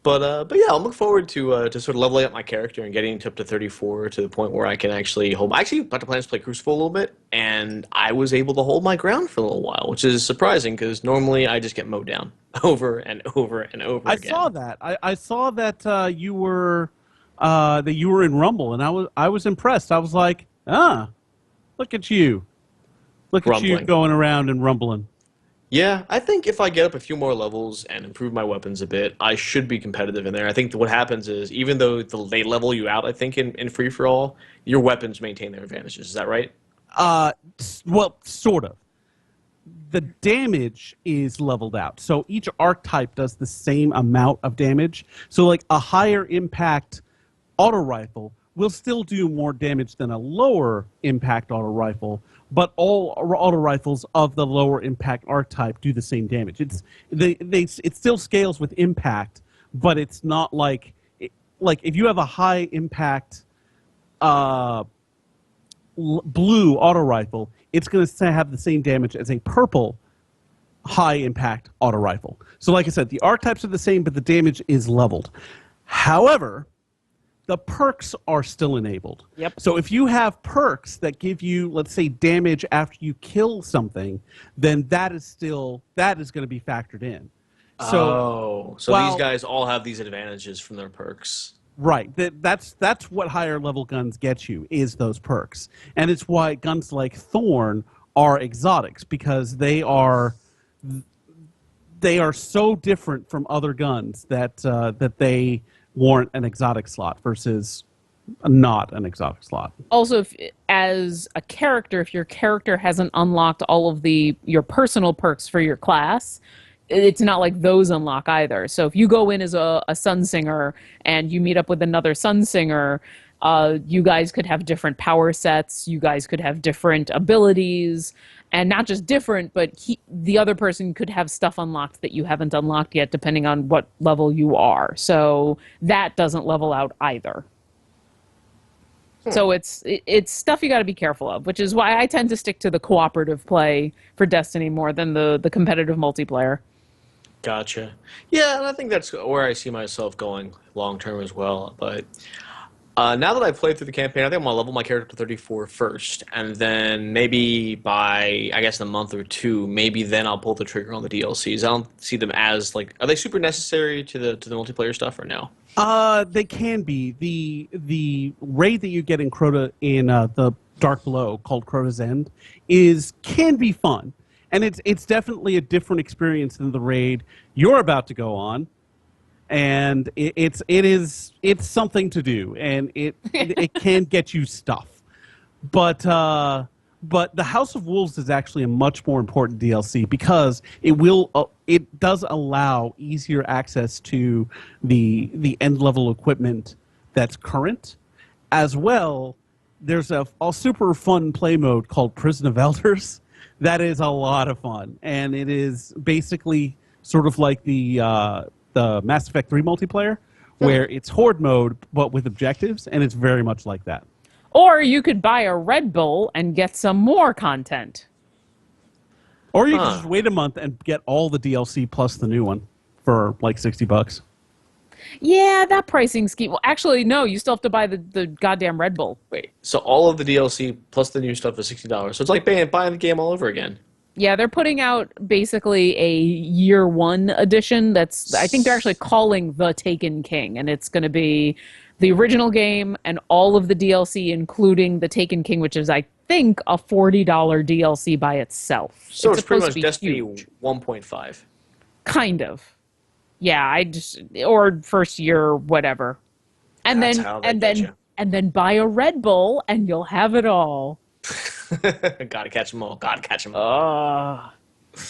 but yeah, I'm looking forward to sort of leveling up my character and getting up to 34 to the point where I can actually hold. I actually about to plan to play Crucible a little bit, and I was able to hold my ground for a little while, which is surprising because normally I just get mowed down over and over and over I again. saw that. I saw that you were in Rumble, and I was impressed. I was like, look at you, you Rumbling. going around and rumbling. Yeah, I think if I get up a few more levels and improve my weapons a bit, I should be competitive in there. I think what happens is, even though they level you out, I think in free for all, your weapons maintain their advantages. Is that right? Well, sort of. The damage is leveled out, so each archetype does the same amount of damage. So, like a higher impact auto rifle will still do more damage than a lower impact auto rifle. But all auto rifles of the lower impact archetype do the same damage. It still scales with impact, but it's not like if you have a high impact blue auto rifle, it's going to have the same damage as a purple high impact auto rifle. So like I said, the archetypes are the same, but the damage is leveled. However, the perks are still enabled. Yep. So if you have perks that give you, let's say, damage after you kill something, then that is going to be factored in. So these guys all have these advantages from their perks. Right. That's what higher level guns get you, is those perks. And it's why guns like Thorn are exotics, because they are so different from other guns that they warrant an exotic slot versus not an exotic slot. Also, as a character, if your character hasn't unlocked all of your personal perks for your class, it's not like those unlock either. So if you go in as a Sunsinger and you meet up with another Sunsinger, you guys could have different power sets, you guys could have different abilities, and not just different, but the other person could have stuff unlocked that you haven't unlocked yet, depending on what level you are. So that doesn't level out either. So it's stuff you got to be careful of, which is why I tend to stick to the cooperative play for Destiny more than the competitive multiplayer. Gotcha. Yeah, and I think that's where I see myself going long term as well. But Now that I've played through the campaign, I think I'm gonna level my character to 34 first, and then maybe by I guess a month or two, maybe then I'll pull the trigger on the DLCs. I don't see them as like, are they super necessary to the multiplayer stuff or no? They can be. The raid that you get in Crota in the Dark Below, called Crota's End, can be fun, and it's definitely a different experience than the raid you're about to go on, and it's something to do, and it can get you stuff, but the House of Wolves is actually a much more important DLC because it does allow easier access to the end level equipment that's current, as well. There's a super fun play mode called Prison of Elders that is a lot of fun, and it is basically sort of like the Mass Effect 3 multiplayer, where it's horde mode but with objectives, and it's very much like that. Or you could buy a Red Bull and get some more content. Or you can just wait a month and get all the DLC plus the new one for like $60. Yeah, that pricing scheme. Well, actually, no, you still have to buy the goddamn Red Bull. Wait, so all of the DLC plus the new stuff is $60. So it's like buying the game all over again. Yeah, they're putting out basically a year one edition that's, I think they're actually calling The Taken King, and it's going to be the original game and all of the DLC, including The Taken King, which is, I think, a $40 DLC by itself. So it's pretty much supposed to be Destiny huge. 1.5. Kind of. Yeah, or first year, whatever. And That's then how they get you. and then buy a Red Bull and you'll have it all. Gotta catch them all. Gotta catch them all.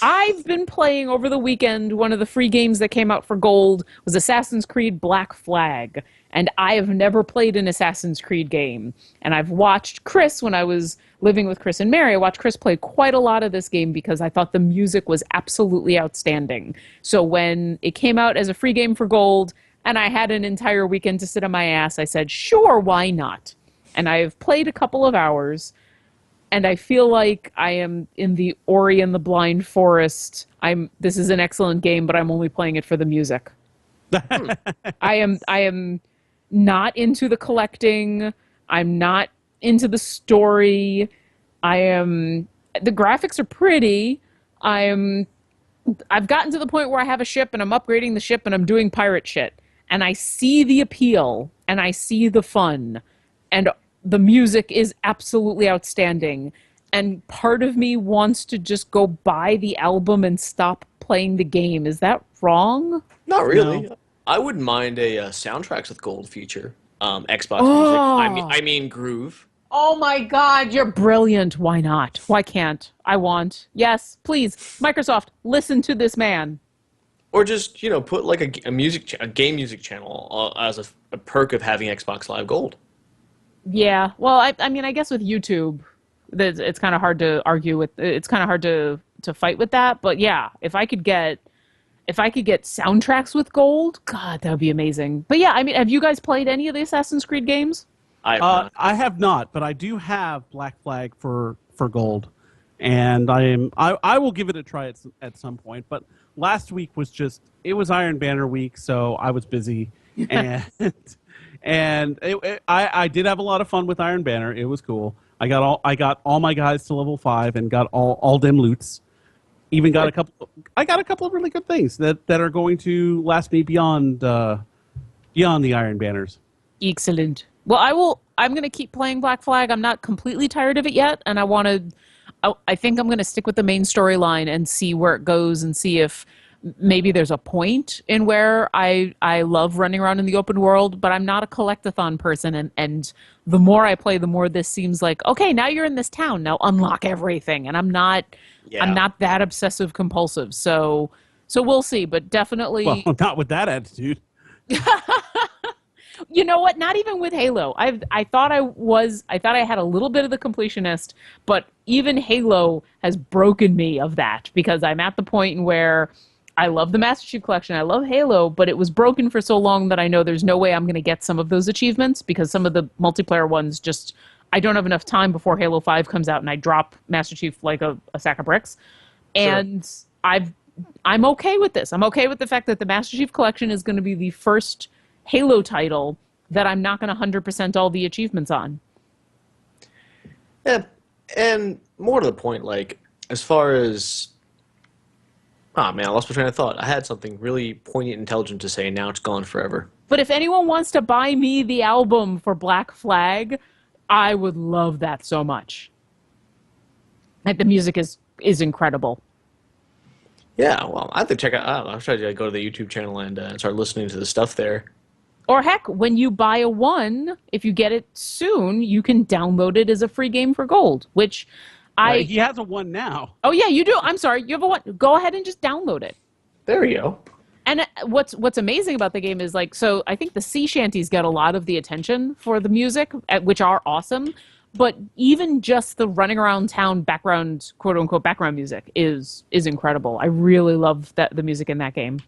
I've been playing over the weekend. One of the free games that came out for gold was Assassin's Creed Black Flag. And I have never played an Assassin's Creed game. And I've watched Chris, when I was living with Chris and Mary, I watched Chris play quite a lot of this game because I thought the music was absolutely outstanding. So when it came out as a free game for gold and I had an entire weekend to sit on my ass, I said, sure, why not? And I've played a couple of hours. And I feel like I am in the Ori and the Blind Forest. This is an excellent game, but I'm only playing it for the music. I am not into the collecting. I'm not into the story. The graphics are pretty. I've gotten to the point where I have a ship and I'm upgrading the ship and I'm doing pirate shit. And I see the appeal and I see the fun. And the music is absolutely outstanding. And part of me wants to just go buy the album and stop playing the game. Is that wrong? Not really. No. I wouldn't mind a soundtracks with gold feature. Xbox music. I mean Groove. Oh my God, you're brilliant. Why not? Why can't? I want. Yes, please. Microsoft, listen to this man. Or just, put like a game music channel as a perk of having Xbox Live Gold. Yeah. Well, I mean, I guess with YouTube, it's kind of hard to argue with. It's kind of hard to fight with that. But yeah, if I could get soundtracks with gold, God, that would be amazing. But yeah, I mean, have you guys played any of the Assassin's Creed games? I have not, but I do have Black Flag for gold, and I will give it a try at some point. But last week it was Iron Banner week, so I was busy, and I did have a lot of fun with Iron Banner. It was cool. I got all my guys to level 5 and got all them loots. Even got a couple of really good things that are going to last me beyond the Iron Banners. Excellent. Well, I'm going to keep playing Black Flag. I'm not completely tired of it yet, and I think I'm going to stick with the main storyline and see where it goes and see if maybe there's a point in where I love running around in the open world, but I'm not a collectathon person, and the more I play, the more this seems like, okay, now you're in this town, now unlock everything, and I'm not that obsessive compulsive, so we'll see, but definitely... Well, not with that attitude. You know what? Not even with Halo. I thought I had a little bit of the completionist, but even Halo has broken me of that because I'm at the point in where I love the Master Chief Collection, I love Halo, but it was broken for so long that I know there's no way I'm going to get some of those achievements because some of the multiplayer ones just, I don't have enough time before Halo 5 comes out and I drop Master Chief like a sack of bricks. And sure. I'm okay with this. I'm okay with the fact that the Master Chief Collection is going to be the first Halo title that I'm not going to 100% all the achievements on. Yeah, and more to the point, like, as far as... Ah, man, I lost my train of thought. I had something really poignant and intelligent to say, and now it's gone forever. But if anyone wants to buy me the album for Black Flag, I would love that so much. Like, the music is incredible. Yeah, well, I have to check out... I don't know, I'll try to go to the YouTube channel and start listening to the stuff there. Or heck, when you buy a one, if you get it soon, you can download it as a free game for gold, which He has a one now. Oh yeah, you do. I'm sorry. You have a one. Go ahead and just download it. There we go. And what's amazing about the game is, like, so I think the sea shanties get a lot of the attention for the music, which are awesome. But even just the running around town background, quote unquote, background music is incredible. I really love the music in that game.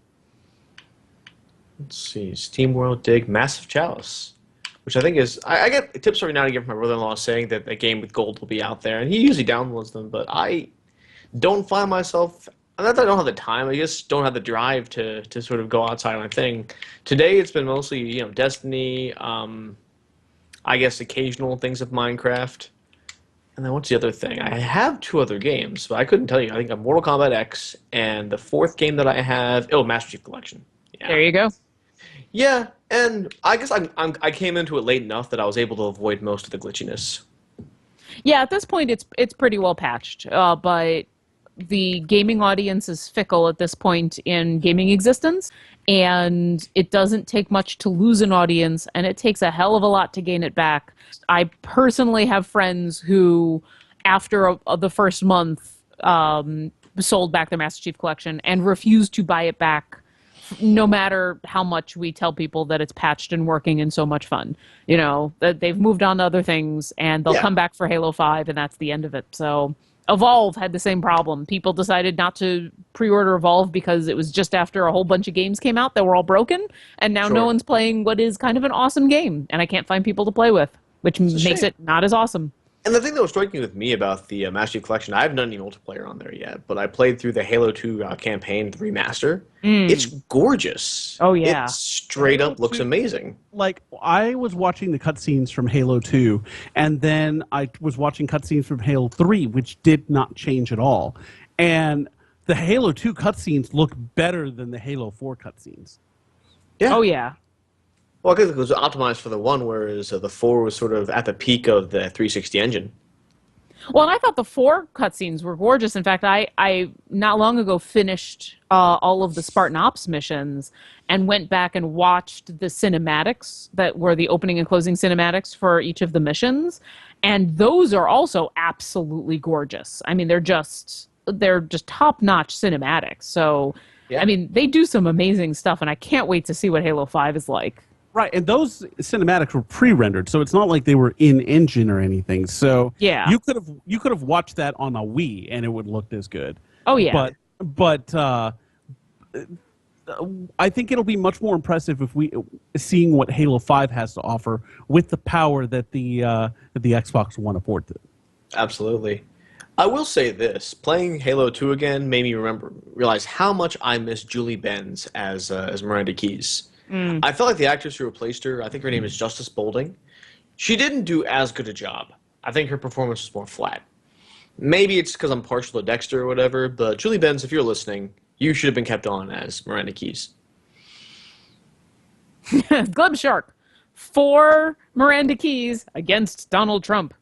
Let's see. Steam World Dig Massive Chalice. Which I think is... I get tips every now and again from my brother-in-law saying that a game with gold will be out there. And he usually downloads them, but I don't find myself... Not that I don't have the time, I just don't have the drive to sort of go outside my thing. Today it's been mostly, Destiny, I guess occasional things of Minecraft. And then what's the other thing? I have 2 other games, but I couldn't tell you. I think I'm Mortal Kombat X, and the 4th game that I have... Oh, Master Chief Collection. Yeah. There you go. Yeah, and I guess I came into it late enough that I was able to avoid most of the glitchiness. Yeah, at this point it's pretty well patched, but the gaming audience is fickle at this point in gaming existence, and it doesn't take much to lose an audience, and it takes a hell of a lot to gain it back. I personally have friends who, after the first month, sold back their Master Chief Collection and refused to buy it back, no matter how much we tell people that it's patched and working and so much fun. That they've moved on to other things, and they'll come back for Halo 5, and that's the end of it. So Evolve had the same problem. People decided not to pre-order Evolve because it was just after a whole bunch of games came out that were all broken, and now no one's playing what is kind of an awesome game, and I can't find people to play with, which makes it not as awesome. And the thing that was striking with me about the Master Chief Collection, I haven't done any multiplayer on there yet, but I played through the Halo 2 campaign, the remaster. It's gorgeous. Oh, yeah. It straight up looks amazing. Like, I was watching the cutscenes from Halo 2, and then I was watching cutscenes from Halo 3, which did not change at all. And the Halo 2 cutscenes look better than the Halo 4 cutscenes. Yeah. Oh, yeah. Well, I guess it was optimized for the 1, whereas the 4 was sort of at the peak of the 360 engine. Well, and I thought the 4 cutscenes were gorgeous. In fact, I not long ago finished all of the Spartan Ops missions and went back and watched the cinematics that were the opening and closing cinematics for each of the missions. And those are also absolutely gorgeous. I mean, they're just top-notch cinematics. So, yeah. I mean, they do some amazing stuff, and I can't wait to see what Halo 5 is like. Right, and those cinematics were pre-rendered, so it's not like they were in-engine or anything. So yeah, you could have watched that on a Wii, and it would look as good. Oh yeah, but I think it'll be much more impressive if we seeing what Halo 5 has to offer with the power that the Xbox One affords it. Absolutely. I will say this: playing Halo 2 again made me realize how much I miss Julie Benz as Miranda Keyes. I felt like the actress who replaced her, I think her name is Justice Bolding, she didn't do as good a job. I think her performance was more flat. Maybe it's because I'm partial to Dexter or whatever, but Julie Benz, if you're listening, you should have been kept on as Miranda Keyes. Gleb Shark, for Miranda Keyes against Donald Trump.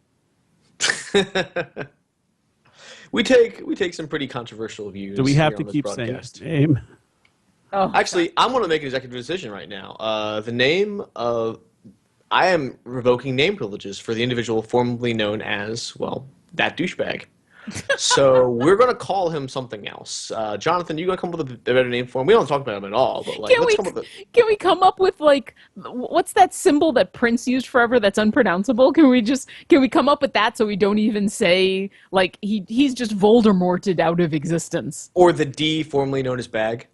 We take some pretty controversial views. Do we have to keep saying his name? Oh, actually, I'm going to make an executive decision right now. The name of... I am revoking name privileges for the individual formerly known as, well, that douchebag. So we're going to call him something else. Jonathan, you going to come up with a better name for him? We don't talk about him at all, but like, can we come up with, like, what's that symbol that Prince used forever that's unpronounceable? Can we come up with that so we don't even say, like, he's just Voldemorted out of existence? Or the D formerly known as Bag.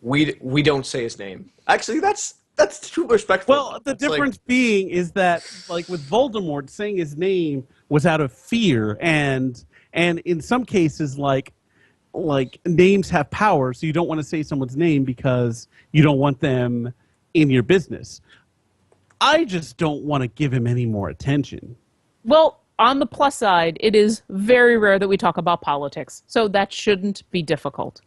We don't say his name. Actually, that's too respectful. Well, the difference being is that, like, with Voldemort, saying his name was out of fear, and in some cases, like names have power, so you don't want to say someone's name because you don't want them in your business. I just don't want to give him any more attention. Well, on the plus side, it is very rare that we talk about politics, so that shouldn't be difficult.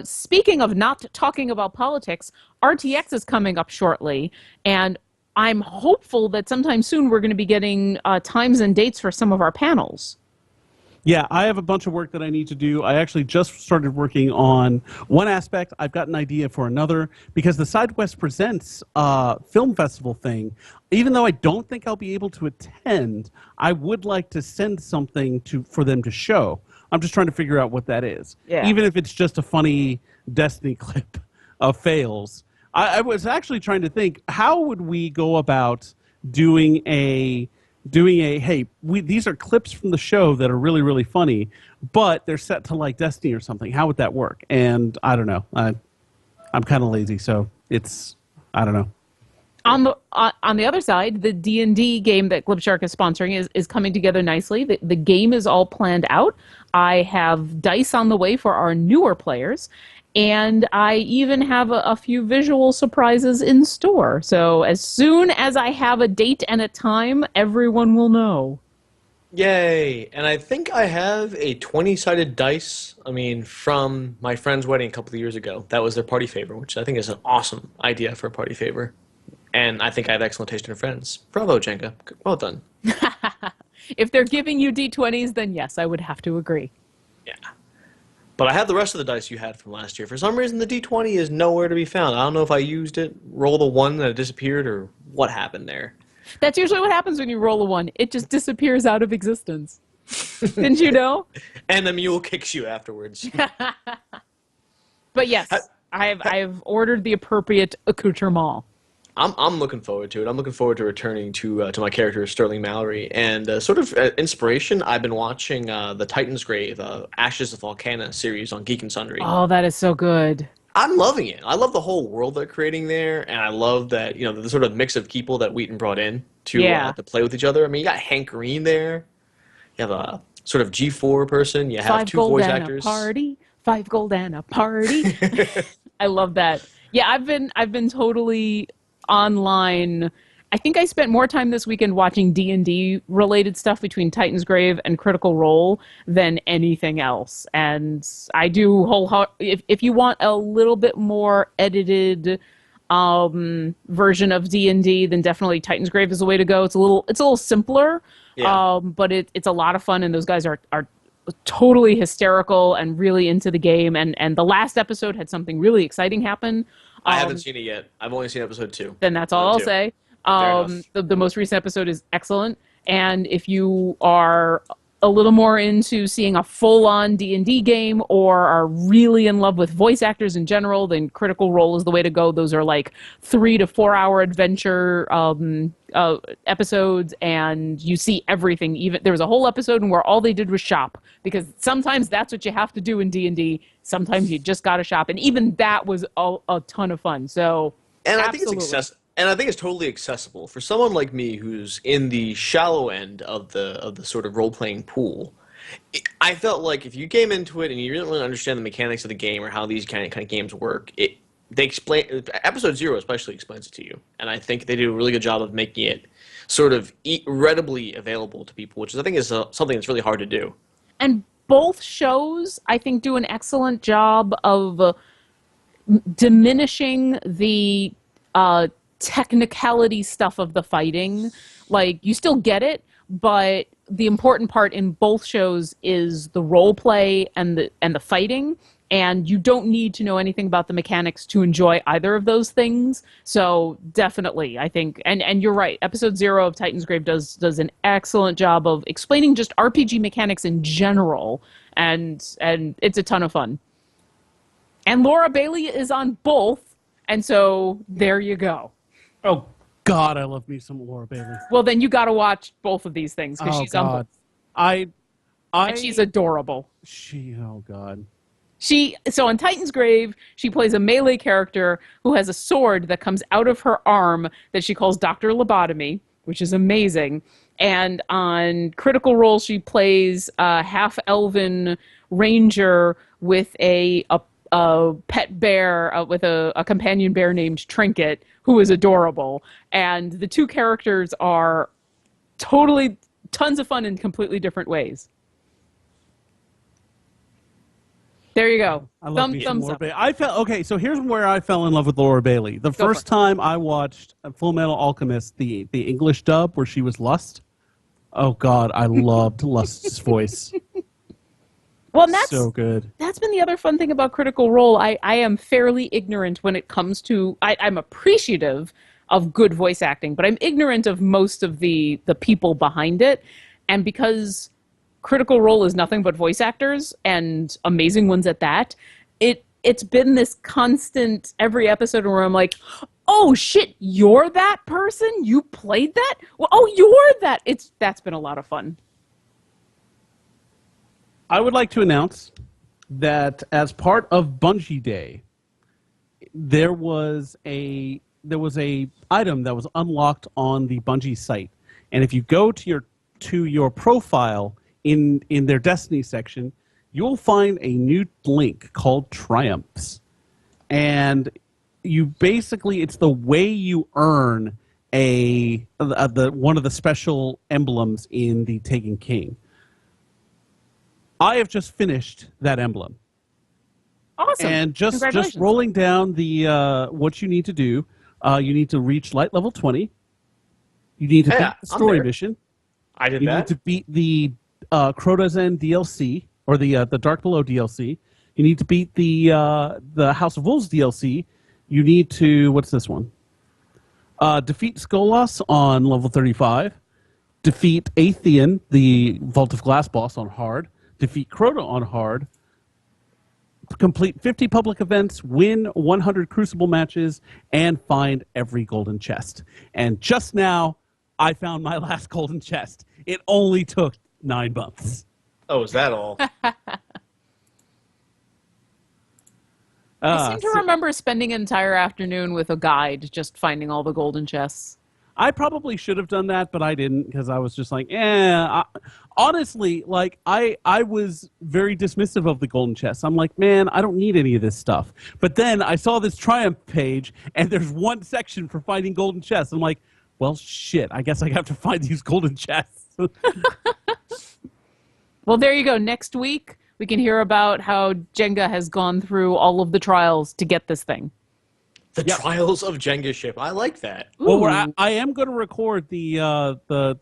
Speaking of not talking about politics, RTX is coming up shortly, and I'm hopeful that sometime soon we're going to be getting times and dates for some of our panels. Yeah, I have a bunch of work that I need to do. I actually just started working on one aspect. I've got an idea for another because the Sidewest Presents film festival thing, even though I don't think I'll be able to attend, I would like to send something for them to show. I'm just trying to figure out what that is. Yeah. Even if it's just a funny Destiny clip of fails. I was actually trying to think, how would we go about doing a hey, these are clips from the show that are really, really funny, but they're set to like Destiny or something. How would that work? And I don't know. I'm kind of lazy, so I don't know. On the other side, the D&D game that Glibshark is sponsoring is coming together nicely. The game is all planned out. I have dice on the way for our newer players, and I even have a few visual surprises in store. So as soon as I have a date and a time, everyone will know. Yay! And I think I have a 20-sided dice, from my friend's wedding a couple of years ago. That was their party favor, which I think is an awesome idea for a party favor. And I think I have excellent taste in friends. Bravo, Jenga. Well done. If they're giving you D20s, then yes, I would have to agree. Yeah. But I have the rest of the dice you had from last year. For some reason, the D20 is nowhere to be found. I don't know if I used it, rolled a 1 and it disappeared, or what happened there. That's usually what happens when you roll a 1. It just disappears out of existence. Didn't you know? And the mule kicks you afterwards. But yes, I've ordered the appropriate accoutrement. I'm looking forward to it. I'm looking forward to returning to my character Sterling Mallory, and inspiration. I've been watching the Titan's Grave, Ashes of Volcana series on Geek and Sundry. Oh, that is so good. I'm loving it. I love the whole world they're creating there, and I love that the sort of mix of people that Wheaton brought in to play with each other. I mean, you got Hank Green there. You have a sort of G4 person. You have 2 voice actors. 5 gold and a party. I love that. Yeah, I've been totally online. I think I spent more time this weekend watching D&D related stuff between Titan's Grave and Critical Role than anything else. And I do if you want a little bit more edited version of D&D, then definitely Titan's Grave is the way to go. It's a little simpler, but it's a lot of fun, and those guys are totally hysterical and really into the game. And the last episode had something really exciting happen. I haven't seen it yet. I've only seen episode 2. Then that's all I'll say. The most recent episode is excellent. And if you are a little more into seeing a full-on D&D game or are really in love with voice actors in general, then Critical Role is the way to go. Those are like 3 to 4 hour adventure episodes, and you see everything. Even there was a whole episode where all they did was shop, because sometimes that's what you have to do in D&D. Sometimes you just got to shop, and even that was a ton of fun. So, and I think it's accessible. And I think it's totally accessible for someone like me who's in the shallow end of the sort of role-playing pool. I felt like if you came into it and you didn't really understand the mechanics of the game or how these kind of games work, they explain. Episode 0 especially explains it to you, and I think they do a really good job of making it sort of readily available to people, which I think is something that's really hard to do. And both shows, I think, do an excellent job of diminishing the technicality stuff of the fighting. Like, you still get it, but the important part in both shows is the role play and the fighting, and you don't need to know anything about the mechanics to enjoy either of those things. So definitely, I think, and you're right, episode 0 of Titan's Grave does an excellent job of explaining just RPG mechanics in general, and it's a ton of fun. And Laura Bailey is on both, and so there you go. Oh, God, I love me some Laura Bailey. Well, then you got to watch both of these things, because she's on both. And she's adorable. Oh, God. So on Titan's Grave, she plays a melee character who has a sword that comes out of her arm that she calls Dr. Lobotomy, which is amazing. And on Critical Role, she plays a half-elven ranger with a a pet bear with a companion bear named Trinket, who is adorable. And the two characters are totally tons of fun in completely different ways. There you go. I love me some Thumbs Laura up. Bailey. I felt okay. So here's where I fell in love with Laura Bailey. The for first it. time I watched Full Metal Alchemist, the English dub where she was Lust. Oh God, I loved Lust's voice. Well, and So good. that's been the other fun thing about Critical Role. I am fairly ignorant when it comes to. I'm appreciative of good voice acting, but I'm ignorant of most of the people behind it. And because Critical Role is nothing but voice actors and amazing ones at that, it's been this constant every episode where I'm like, oh shit, you're that person? You played that? Well, oh, you're that. That's been a lot of fun. I would like to announce that as part of Bungie Day, there was a item that was unlocked on the Bungie site, and if you go to your profile in their Destiny section, you'll find a new link called Triumphs, and you basically it's the way you earn one of the special emblems in the Taken King. I have just finished that emblem. Awesome. And just Congratulations. rolling down the what you need to do, you need to reach light level 20. You need to beat the I'm story there. mission. I did You that. need to beat the Crotazen DLC or the Dark Below DLC. You need to beat the House of Wolves DLC. You need to what's this one? Defeat Skolas on level 35. Defeat Atheon, the Vault of Glass boss, on hard. Defeat Crota on hard. Complete 50 public events, win 100 Crucible matches, and find every golden chest. And just now, I found my last golden chest. It only took 9 months. Oh, is that all? I seem to remember spending an entire afternoon with a guide just finding all the golden chests. I probably should have done that, but I didn't because I was just like, honestly, like I was very dismissive of the golden chest. I'm like, man, I don't need any of this stuff. But then I saw this Triumph page, and there's one section for finding golden chests. I'm like, well, shit, I guess I have to find these golden chests. Well, there you go. Next week, we can hear about how Jenga has gone through all of the trials to get this thing. The Trials of Jenga Ship. I like that. Well, Ooh. I am going to record the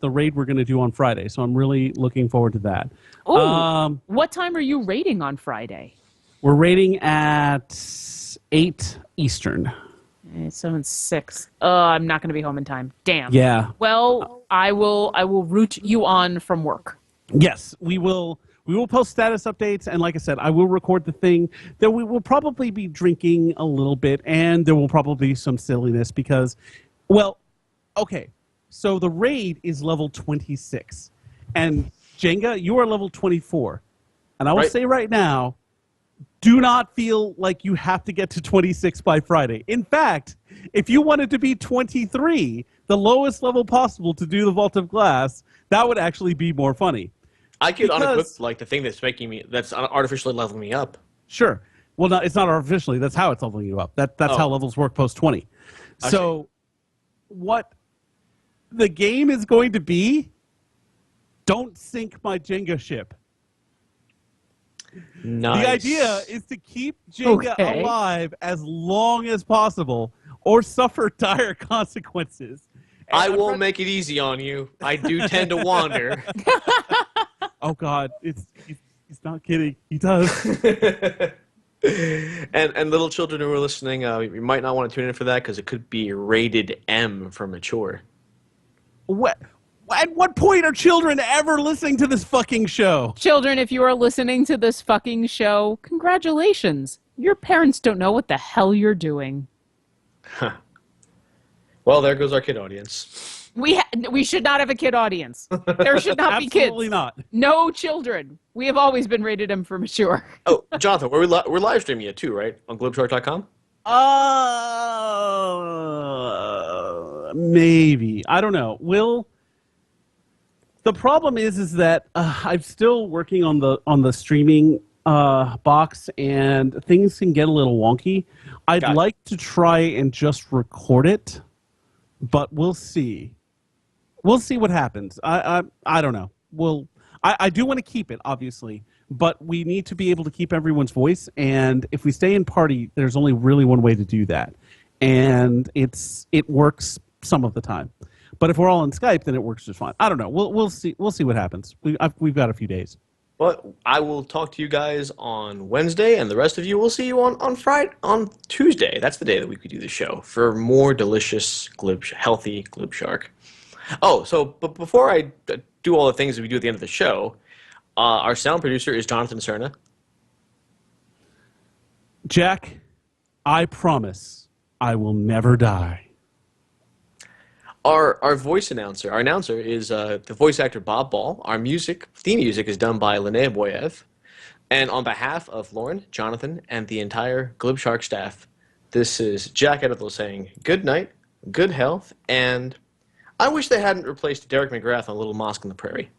raid we're going to do on Friday, so I'm really looking forward to that. Ooh. What time are you raiding on Friday? We're raiding at 8 Eastern. So it's 6. I'm not going to be home in time. Damn. Yeah. Well, I will root you on from work. Yes, we will. We will post status updates, and like I said, I will record the thing. That we will probably be drinking a little bit, and there will probably be some silliness because, well, okay. So the raid is level 26, and Jenga, you are level 24, and I will Right. say right now, do not feel like you have to get to 26 by Friday. In fact, if you wanted to be 23, the lowest level possible to do the Vault of Glass, that would actually be more funny. I could Because- unequip like the thing that's artificially leveling me up. Sure. Well, no, it's not artificially. That's how it's leveling you up. That's Oh. how levels work post 20. I So, what the game is going to be? Don't sink my Jenga ship. Nice. The idea is to keep Jenga Okay. alive as long as possible, or suffer dire consequences. And I I'm won't ready- make it easy on you. I do tend to wander. Oh God, he's not kidding. He does. and little children who are listening, you might not want to tune in for that because it could be rated M for mature. What? At what point are children ever listening to this fucking show? Children, if you are listening to this fucking show, congratulations. Your parents don't know what the hell you're doing. Well, there goes our kid audience. We should not have a kid audience. There should not be kids. Absolutely not. No children. We have always been rated M for mature. Oh, Jonathan, we're live streaming it too, right? On Globeshark.com? Maybe. I don't know. The problem is that I'm still working on the streaming box, and things can get a little wonky. I'd Got it. like to try and just record it, but we'll see. We'll see what happens. I don't know. I do want to keep it, obviously, but we need to be able to keep everyone's voice. And if we stay in party, there's only really one way to do that, and it works some of the time. But if we're all on Skype, then it works just fine. I don't know. We'll see. We'll see what happens. We've got a few days. But I will talk to you guys on Wednesday, and the rest of you will see you on Friday, on Tuesday. That's the day that we could do the show for more delicious, healthy Glib Shark. Oh, but before I do all the things that we do at the end of the show, our sound producer is Jonathan Cerna. Jack, I promise I will never die. Our voice announcer, our announcer is the voice actor Bob Ball. Our theme music is done by Linnea Boyev. And on behalf of Lauren, Jonathan, and the entire Glib Shark staff, this is Jack Edithel saying good night, good health, and I wish they hadn't replaced Derek McGrath on Little Mosque on the Prairie.